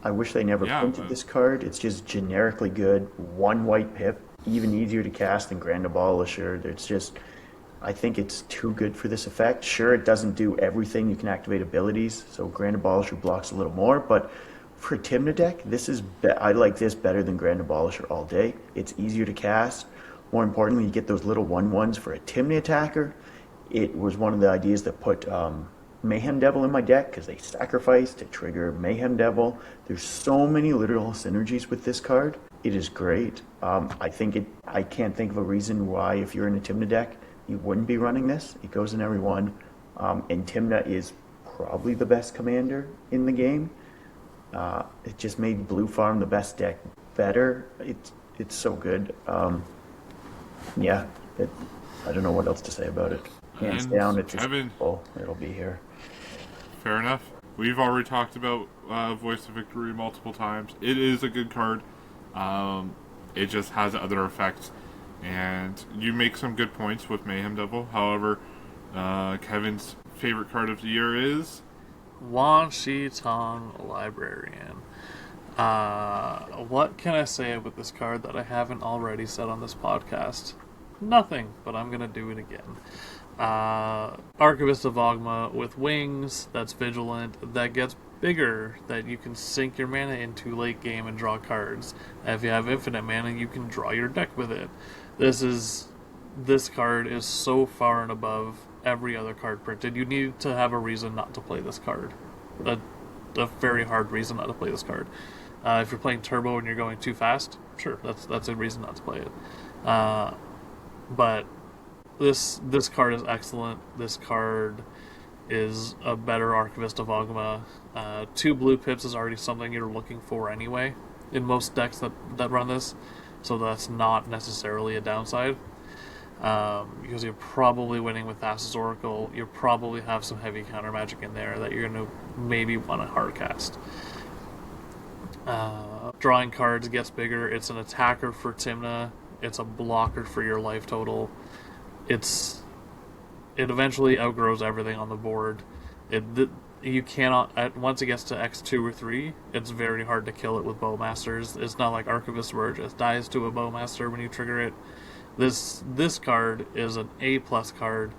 I wish they never printed this card. It's just generically good. 1 white pip, even easier to cast than Grand Abolisher. It's just, I think it's too good for this effect. Sure, it doesn't do everything. You can activate abilities, so Grand Abolisher blocks a little more, but for a Tymna deck, I like this better than Grand Abolisher all day. It's easier to cast. More importantly, you get those little 1/1s for a Tymna attacker. It was one of the ideas that put Mayhem Devil in my deck, because they sacrifice to trigger Mayhem Devil. There's so many literal synergies with this card. It is great. I can't think of a reason why, if you're in a Tymna deck, you wouldn't be running this. It goes in every one. And Tymna is probably the best commander in the game. It just made Blue Farm, the best deck, better. It's so good. I don't know what else to say about it. Hands down, it's it'll be here. Fair enough. We've already talked about Voice of Victory multiple times. It is a good card. It just has other effects. And you make some good points with Mayhem Devil. However, Kevin's favorite card of the year is Wan Shi Tong Librarian. What can I say about this card that I haven't already said on this podcast? Nothing, but I'm going to do it again. Archivist of Ogma with wings, that's vigilant, that gets bigger, that you can sink your mana into late game and draw cards. And if you have infinite mana, you can draw your deck with it. This card is so far and above every other card printed. You need to have a reason not to play this card. A very hard reason not to play this card. If you're playing turbo and you're going too fast, sure, that's a reason not to play it. Uh, but this card is excellent. This card is a better Archivist of Ogma. 2 blue pips is already something you're looking for anyway in most decks that run this, so that's not necessarily a downside. Because you're probably winning with Thassa's Oracle. You probably have some heavy counter magic in there that you're going to maybe want to hard cast. Drawing cards gets bigger. It's an attacker for Timna. It's a blocker for your life total. It eventually outgrows everything on the board. You cannot, once it gets to X2 or 3, it's very hard to kill it with Bowmasters. It's not like Archivist where it just dies to a Bowmaster when you trigger it. This card is an A+ card.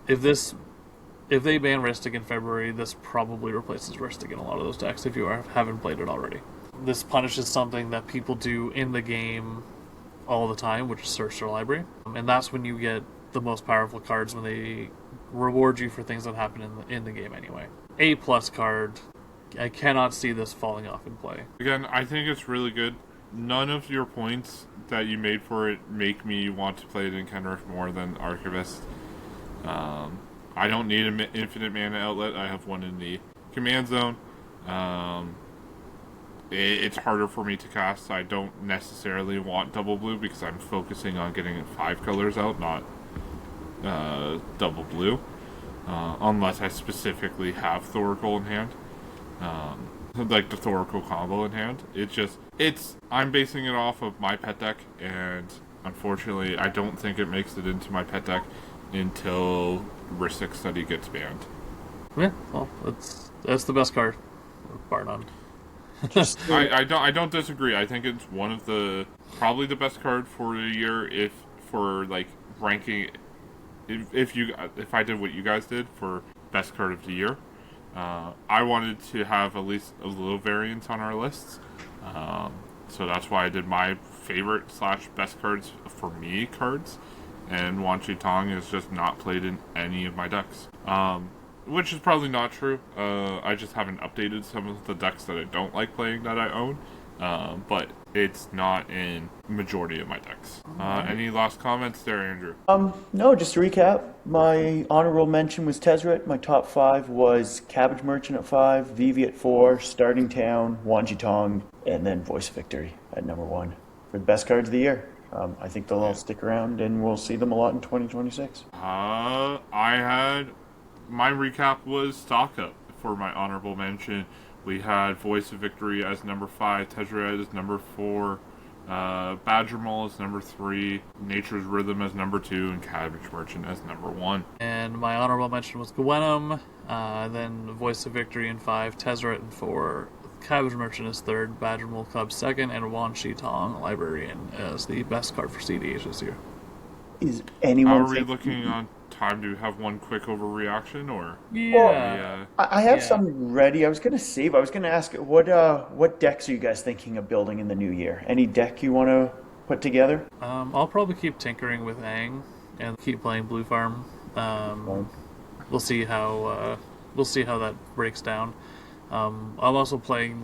If they ban Ristic in February, this probably replaces Ristic in a lot of those decks if you haven't played it already. This punishes something that people do in the game all the time, which is search their library. And that's when you get the most powerful cards, when they reward you for things that happen in the game anyway. A+ card. I cannot see this falling off in play. Again, I think it's really good. None of your points that you made for it make me want to play it in Kenrith more than Archivist. I don't need an infinite mana outlet. I have one in the command zone. It's harder for me to cast. I don't necessarily want double blue because I'm focusing on getting 5 colors out, not double blue. Unless I specifically have Thoracle in hand. Like the Thoracle combo in hand. I'm basing it off of my pet deck, and unfortunately I don't think it makes it into my pet deck until Ristic Study gets banned. Yeah, well, that's the best card, bar none. I don't disagree. I think it's one of probably the best card for the year if for like ranking. If I did what you guys did for best card of the year, I wanted to have at least a little variance on our lists. So that's why I did my favorite / best cards for me cards, and Wan Shi Tong is just not played in any of my decks. Which is probably not true. I just haven't updated some of the decks that I don't like playing that I own. But it's not in majority of my decks. Any last comments there, Andrew? No, just to recap, my honorable mention was Tezzeret. My top 5 was Cabbage Merchant at 5, Vivi at 4, Starting Town, Wan Shi Tong, and then Voice of Victory at number 1 for the best cards of the year. I think they'll all stick around, and we'll see them a lot in 2026. My recap was Stock Up for my honorable mention. We had Voice of Victory as number 5, Tezzeret as number 4, Badger Mole as number 3, Nature's Rhythm as number 2, and Cabbage Merchant as number 1. And my honorable mention was Gwenum, then Voice of Victory in 5, Tezzeret in 4, Cabbage Merchant is 3rd, Badger Mole Cub 2nd, and Wan Shi Tong, Librarian, as the best card for CEDH this year. Is anyone? Are we looking on time to have one quick overreaction, or? Yeah. I have some ready. I was going to save. I was going to ask, what decks are you guys thinking of building in the new year? Any deck you want to put together? I'll probably keep tinkering with Aang and keep playing Blue Farm. We'll see how that breaks down. I'm also playing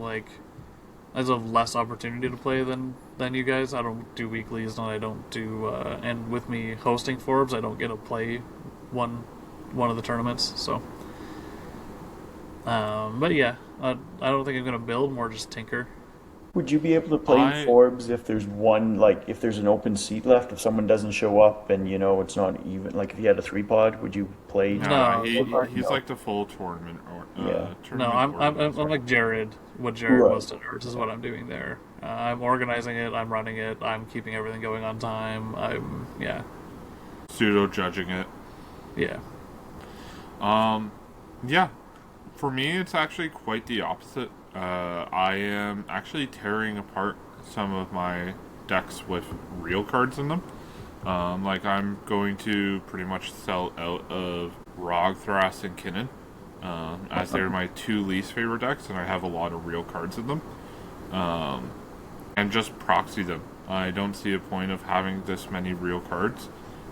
I have less opportunity to play than you guys. I don't do weeklies, and I don't do and with me hosting Forbes, I don't get to play one of the tournaments. So, but yeah, I don't think I'm gonna build, more just tinker. Would you be able to play in Forbes if there's if there's an open seat left, if someone doesn't show up and it's not even, if you had a 3-pod, would you play? No, he's like the full tournament No, I'm like Jared. What Jared was to Nerds is what I'm doing there. I'm organizing it. I'm running it. I'm keeping everything going on time. Pseudo judging it. Yeah. Yeah. For me, it's actually quite the opposite. I am actually tearing apart some of my decks with real cards in them. I'm going to pretty much sell out of Rog, Thras, and Kinnan, as they're my 2 least favorite decks, and I have a lot of real cards in them. And just proxy them. I don't see a point of having this many real cards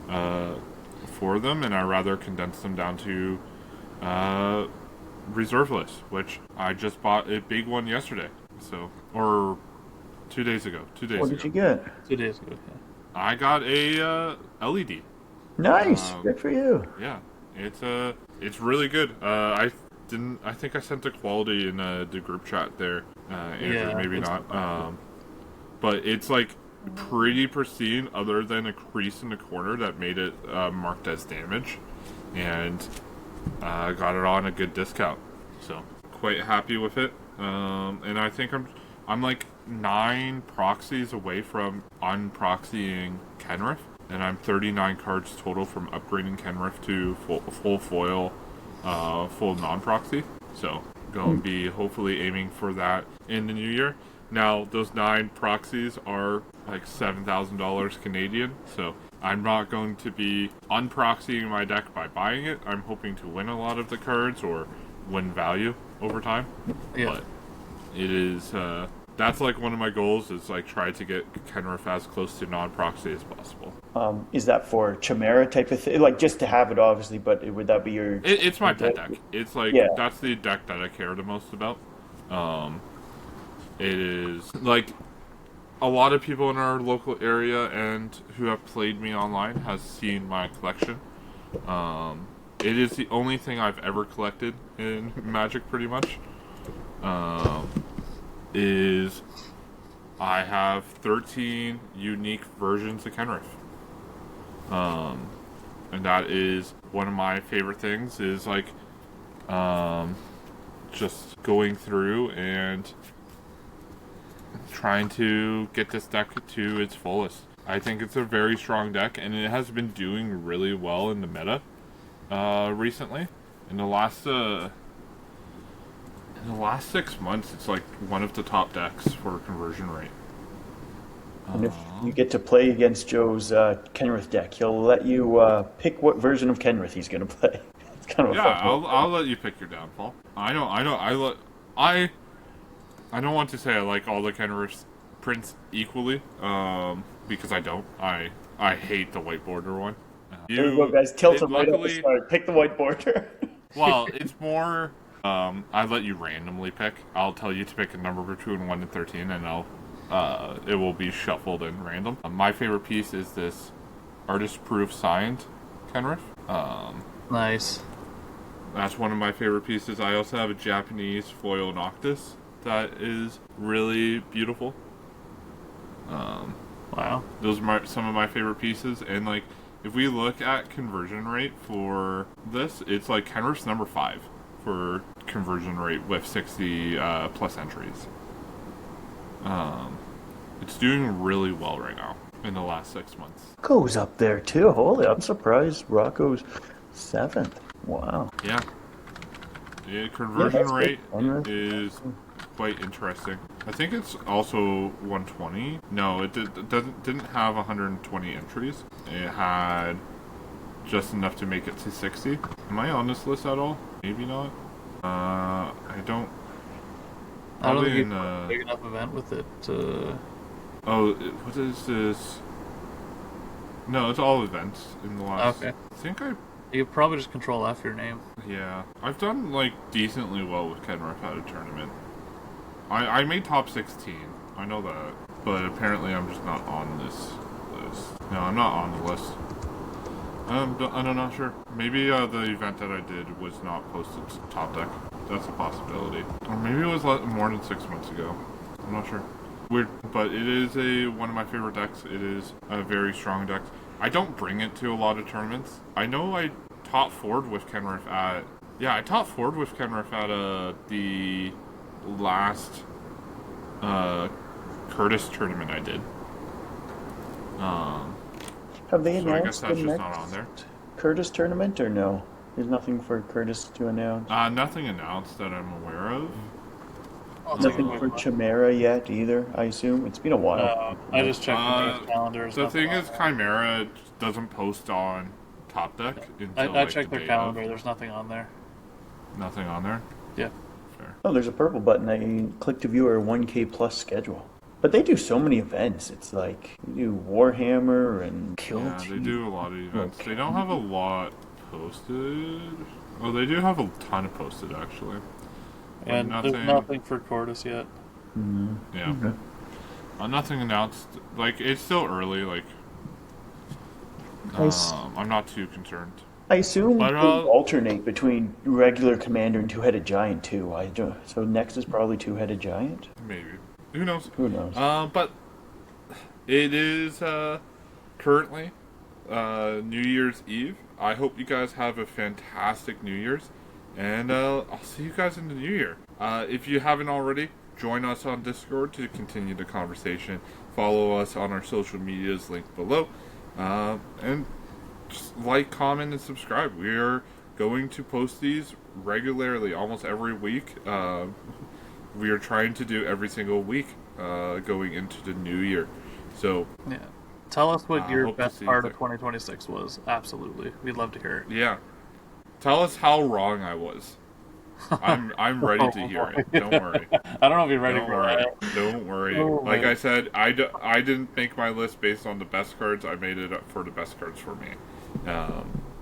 for them, and I rather condense them down to reserve list, which I just bought a big one yesterday. So, or 2 days ago. 2 days What ago. did you get? 2 days ago. Yeah. I got a LED. Nice. Good for you. Yeah, it's really good. I think I sent the quality in the group chat there. Andrew, Yeah, maybe it's- not. But it's like pretty pristine, other than a crease in the corner that made it marked as damage, and got it on a good discount. So quite happy with it. And I think I'm like 9 proxies away from unproxying Kenrith, and I'm 39 cards total from upgrading Kenrith to full foil, full non-proxy. So going to be hopefully aiming for that in the new year. Now those 9 proxies are like $7,000 Canadian, so I'm not going to be unproxying my deck by buying it. I'm hoping to win a lot of the cards or win value over time. Yeah. But it is that's like one of my goals, is like try to get Kenrith as close to non-proxy as possible. Is that for Chimera type of thing? Like just to have it, obviously, but would that be your? It's my pet deck. It's like Yeah. that's the deck that I care the most about. It is like a lot of people in our local area and who have played me online has seen my collection. It is the only thing I've ever collected in Magic, pretty much. Is I have 13 unique versions of Kenrith. And that is one of my favorite things, is like just going through and trying to get this deck to its fullest. I think it's a very strong deck, and it has been doing really well in the meta recently. In the last 6 months, it's like one of the top decks for conversion rate. And if you get to play against Joe's Kenrith deck, he'll let you pick what version of Kenrith he's going to play. It's kind of a Yeah, fun I'll let you pick your downfall. I don't want to say I like all the Kenrith prints equally, because I don't. I hate the white border one. There we go, guys. Tilt him right at the luckily, start. Pick the white border. well, it's more. I let you randomly pick. I'll tell you to pick a number between 1 and 13, and it will be shuffled and random. My favorite piece is this artist-proof signed Kenrith. Nice. That's one of my favorite pieces. I also have a Japanese foil Noctis that is really beautiful. Wow. Those are some of my favorite pieces, and like if we look at conversion rate for this, it's like Kenrith's number 5 for conversion rate with 60 plus entries. It's doing really well right now in the last 6 months. Goes up there too. Holy, I'm surprised. Rocco's 7th. Wow. Yeah. The conversion that's rate good. is quite interesting. I think it's also 120. No, it didn't have 120 entries. It had just enough to make it to 60. Am I on this list at all? Maybe not. I don't. I don't Probably think in you have a big enough event with it to... what is this? No, it's all events in the last. Okay. I think You could probably just control F your name. Yeah, I've done like decently well with Kenrith at a tournament. I made top 16. I know that, but apparently I'm just not on this list. No, I'm not on the list. I'm not sure. Maybe the event that I did was not posted to top deck. That's a possibility. Or maybe it was more than 6 months ago. I'm not sure. Weird, but it is one of my favorite decks. It is a very strong deck. I don't bring it to a lot of tournaments. I know I top forward with Kenrith at... Yeah, I top forward with Kenrith at the last Curtis tournament I did. Have they So I guess announced that's the just next not on there. Curtis tournament or no? There's nothing for Curtis to announce. Nothing announced that I'm aware of. I'll take Nothing a for look. Chimera yet either, I assume. It's been a while. I just checked the calendar. There's The nothing thing on is, there. Chimera doesn't post on Top Deck until I checked the their day calendar. of. There's nothing on there. Nothing on there. Yeah. Fair. Oh, there's a purple button that you click to view our 1K plus schedule. But they do so many events. It's like you do Warhammer and Kill Yeah, Team. they do a lot of events. They don't have a lot posted. Oh, they do have a ton posted actually. But And there's nothing for Cordis yet. Yeah. Okay. Nothing announced. Like, it's still early. Like, Nice. I'm not too concerned. I assume But, they alternate between regular commander and two-headed giant too. So next is probably two-headed giant. Maybe. Who knows? Who knows? But it is currently New Year's Eve. I hope you guys have a fantastic New Year's. And I'll see you guys in the New Year. If you haven't already, join us on Discord to continue the conversation. Follow us on our social medias linked below. And just like, comment, and subscribe. We are going to post these regularly, almost every week. We are trying to do every single week going into the new year. So, Yeah. Tell us what your hope to best see part you of 2026 was. Absolutely. We'd love to hear it. yeah. Tell us how wrong I was. I'm ready to hear it. Don't worry. I don't know if you're ready Don't for worry. that. Don't worry. Oh, Like man. I said, I didn't make my list based on the best cards. I made it up for the best cards for me.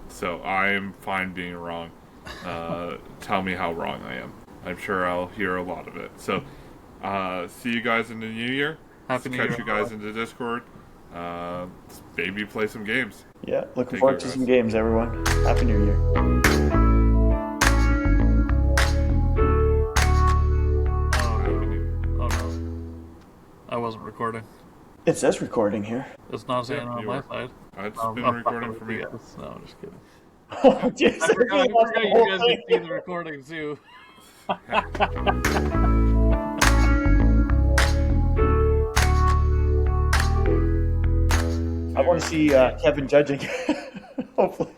So I'm fine being wrong. Tell me how wrong I am. I'm sure I'll hear a lot of it. So, see you guys in the new year. Happy New Catch Year. you guys in the Discord. Maybe play some games. Yeah, looking Take forward care, to some guys. games, everyone. Happy New Year. Happy New Year. Oh no. I wasn't recording. It says recording here. It's not saying Yeah, on you my are. side. It's I'm been fucking recording with for me. you guys. No, I'm just kidding. Oh, jeez. I forgot Lost the you whole guys thing. can see the recording too. I want to see Kevin judging. Hopefully,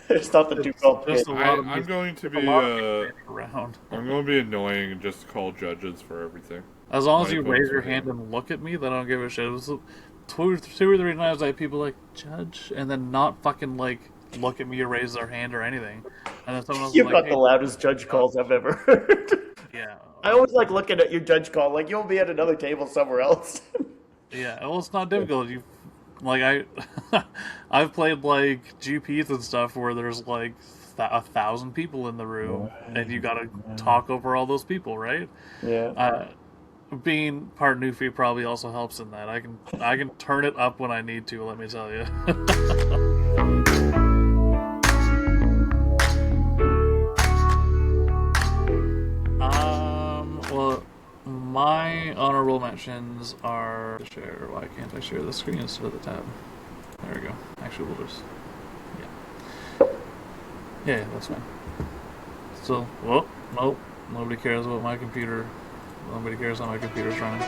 it's nothing too Just complicated. a lot of I'm going to a be lot of around. I'm going to be annoying and just call judges for everything. As long as Like you votes raise your for hand him. and look at me, then I don't give a shit. It was two or three times I had people like judge and then not fucking like look at me or raise their hand or anything. And then someone else You've was like, got hey, the loudest judge calls I've ever heard. yeah, I always like looking at your judge call, like you'll be at another table somewhere else. yeah. Well, it's not difficult. You like I've played like GPs and stuff where there's like 1,000 people in the room, and you gotta talk over all those people, right? Yeah. Being part Newfie probably also helps in that. I can turn it up when I need to. Let me tell you. Well, my honorable mentions are share. Why can't I share the screen instead of the tab? There we go. Actually, we'll just yeah, that's fine. So, well, nope. Nobody cares about my computer. Nobody cares how my computer's running.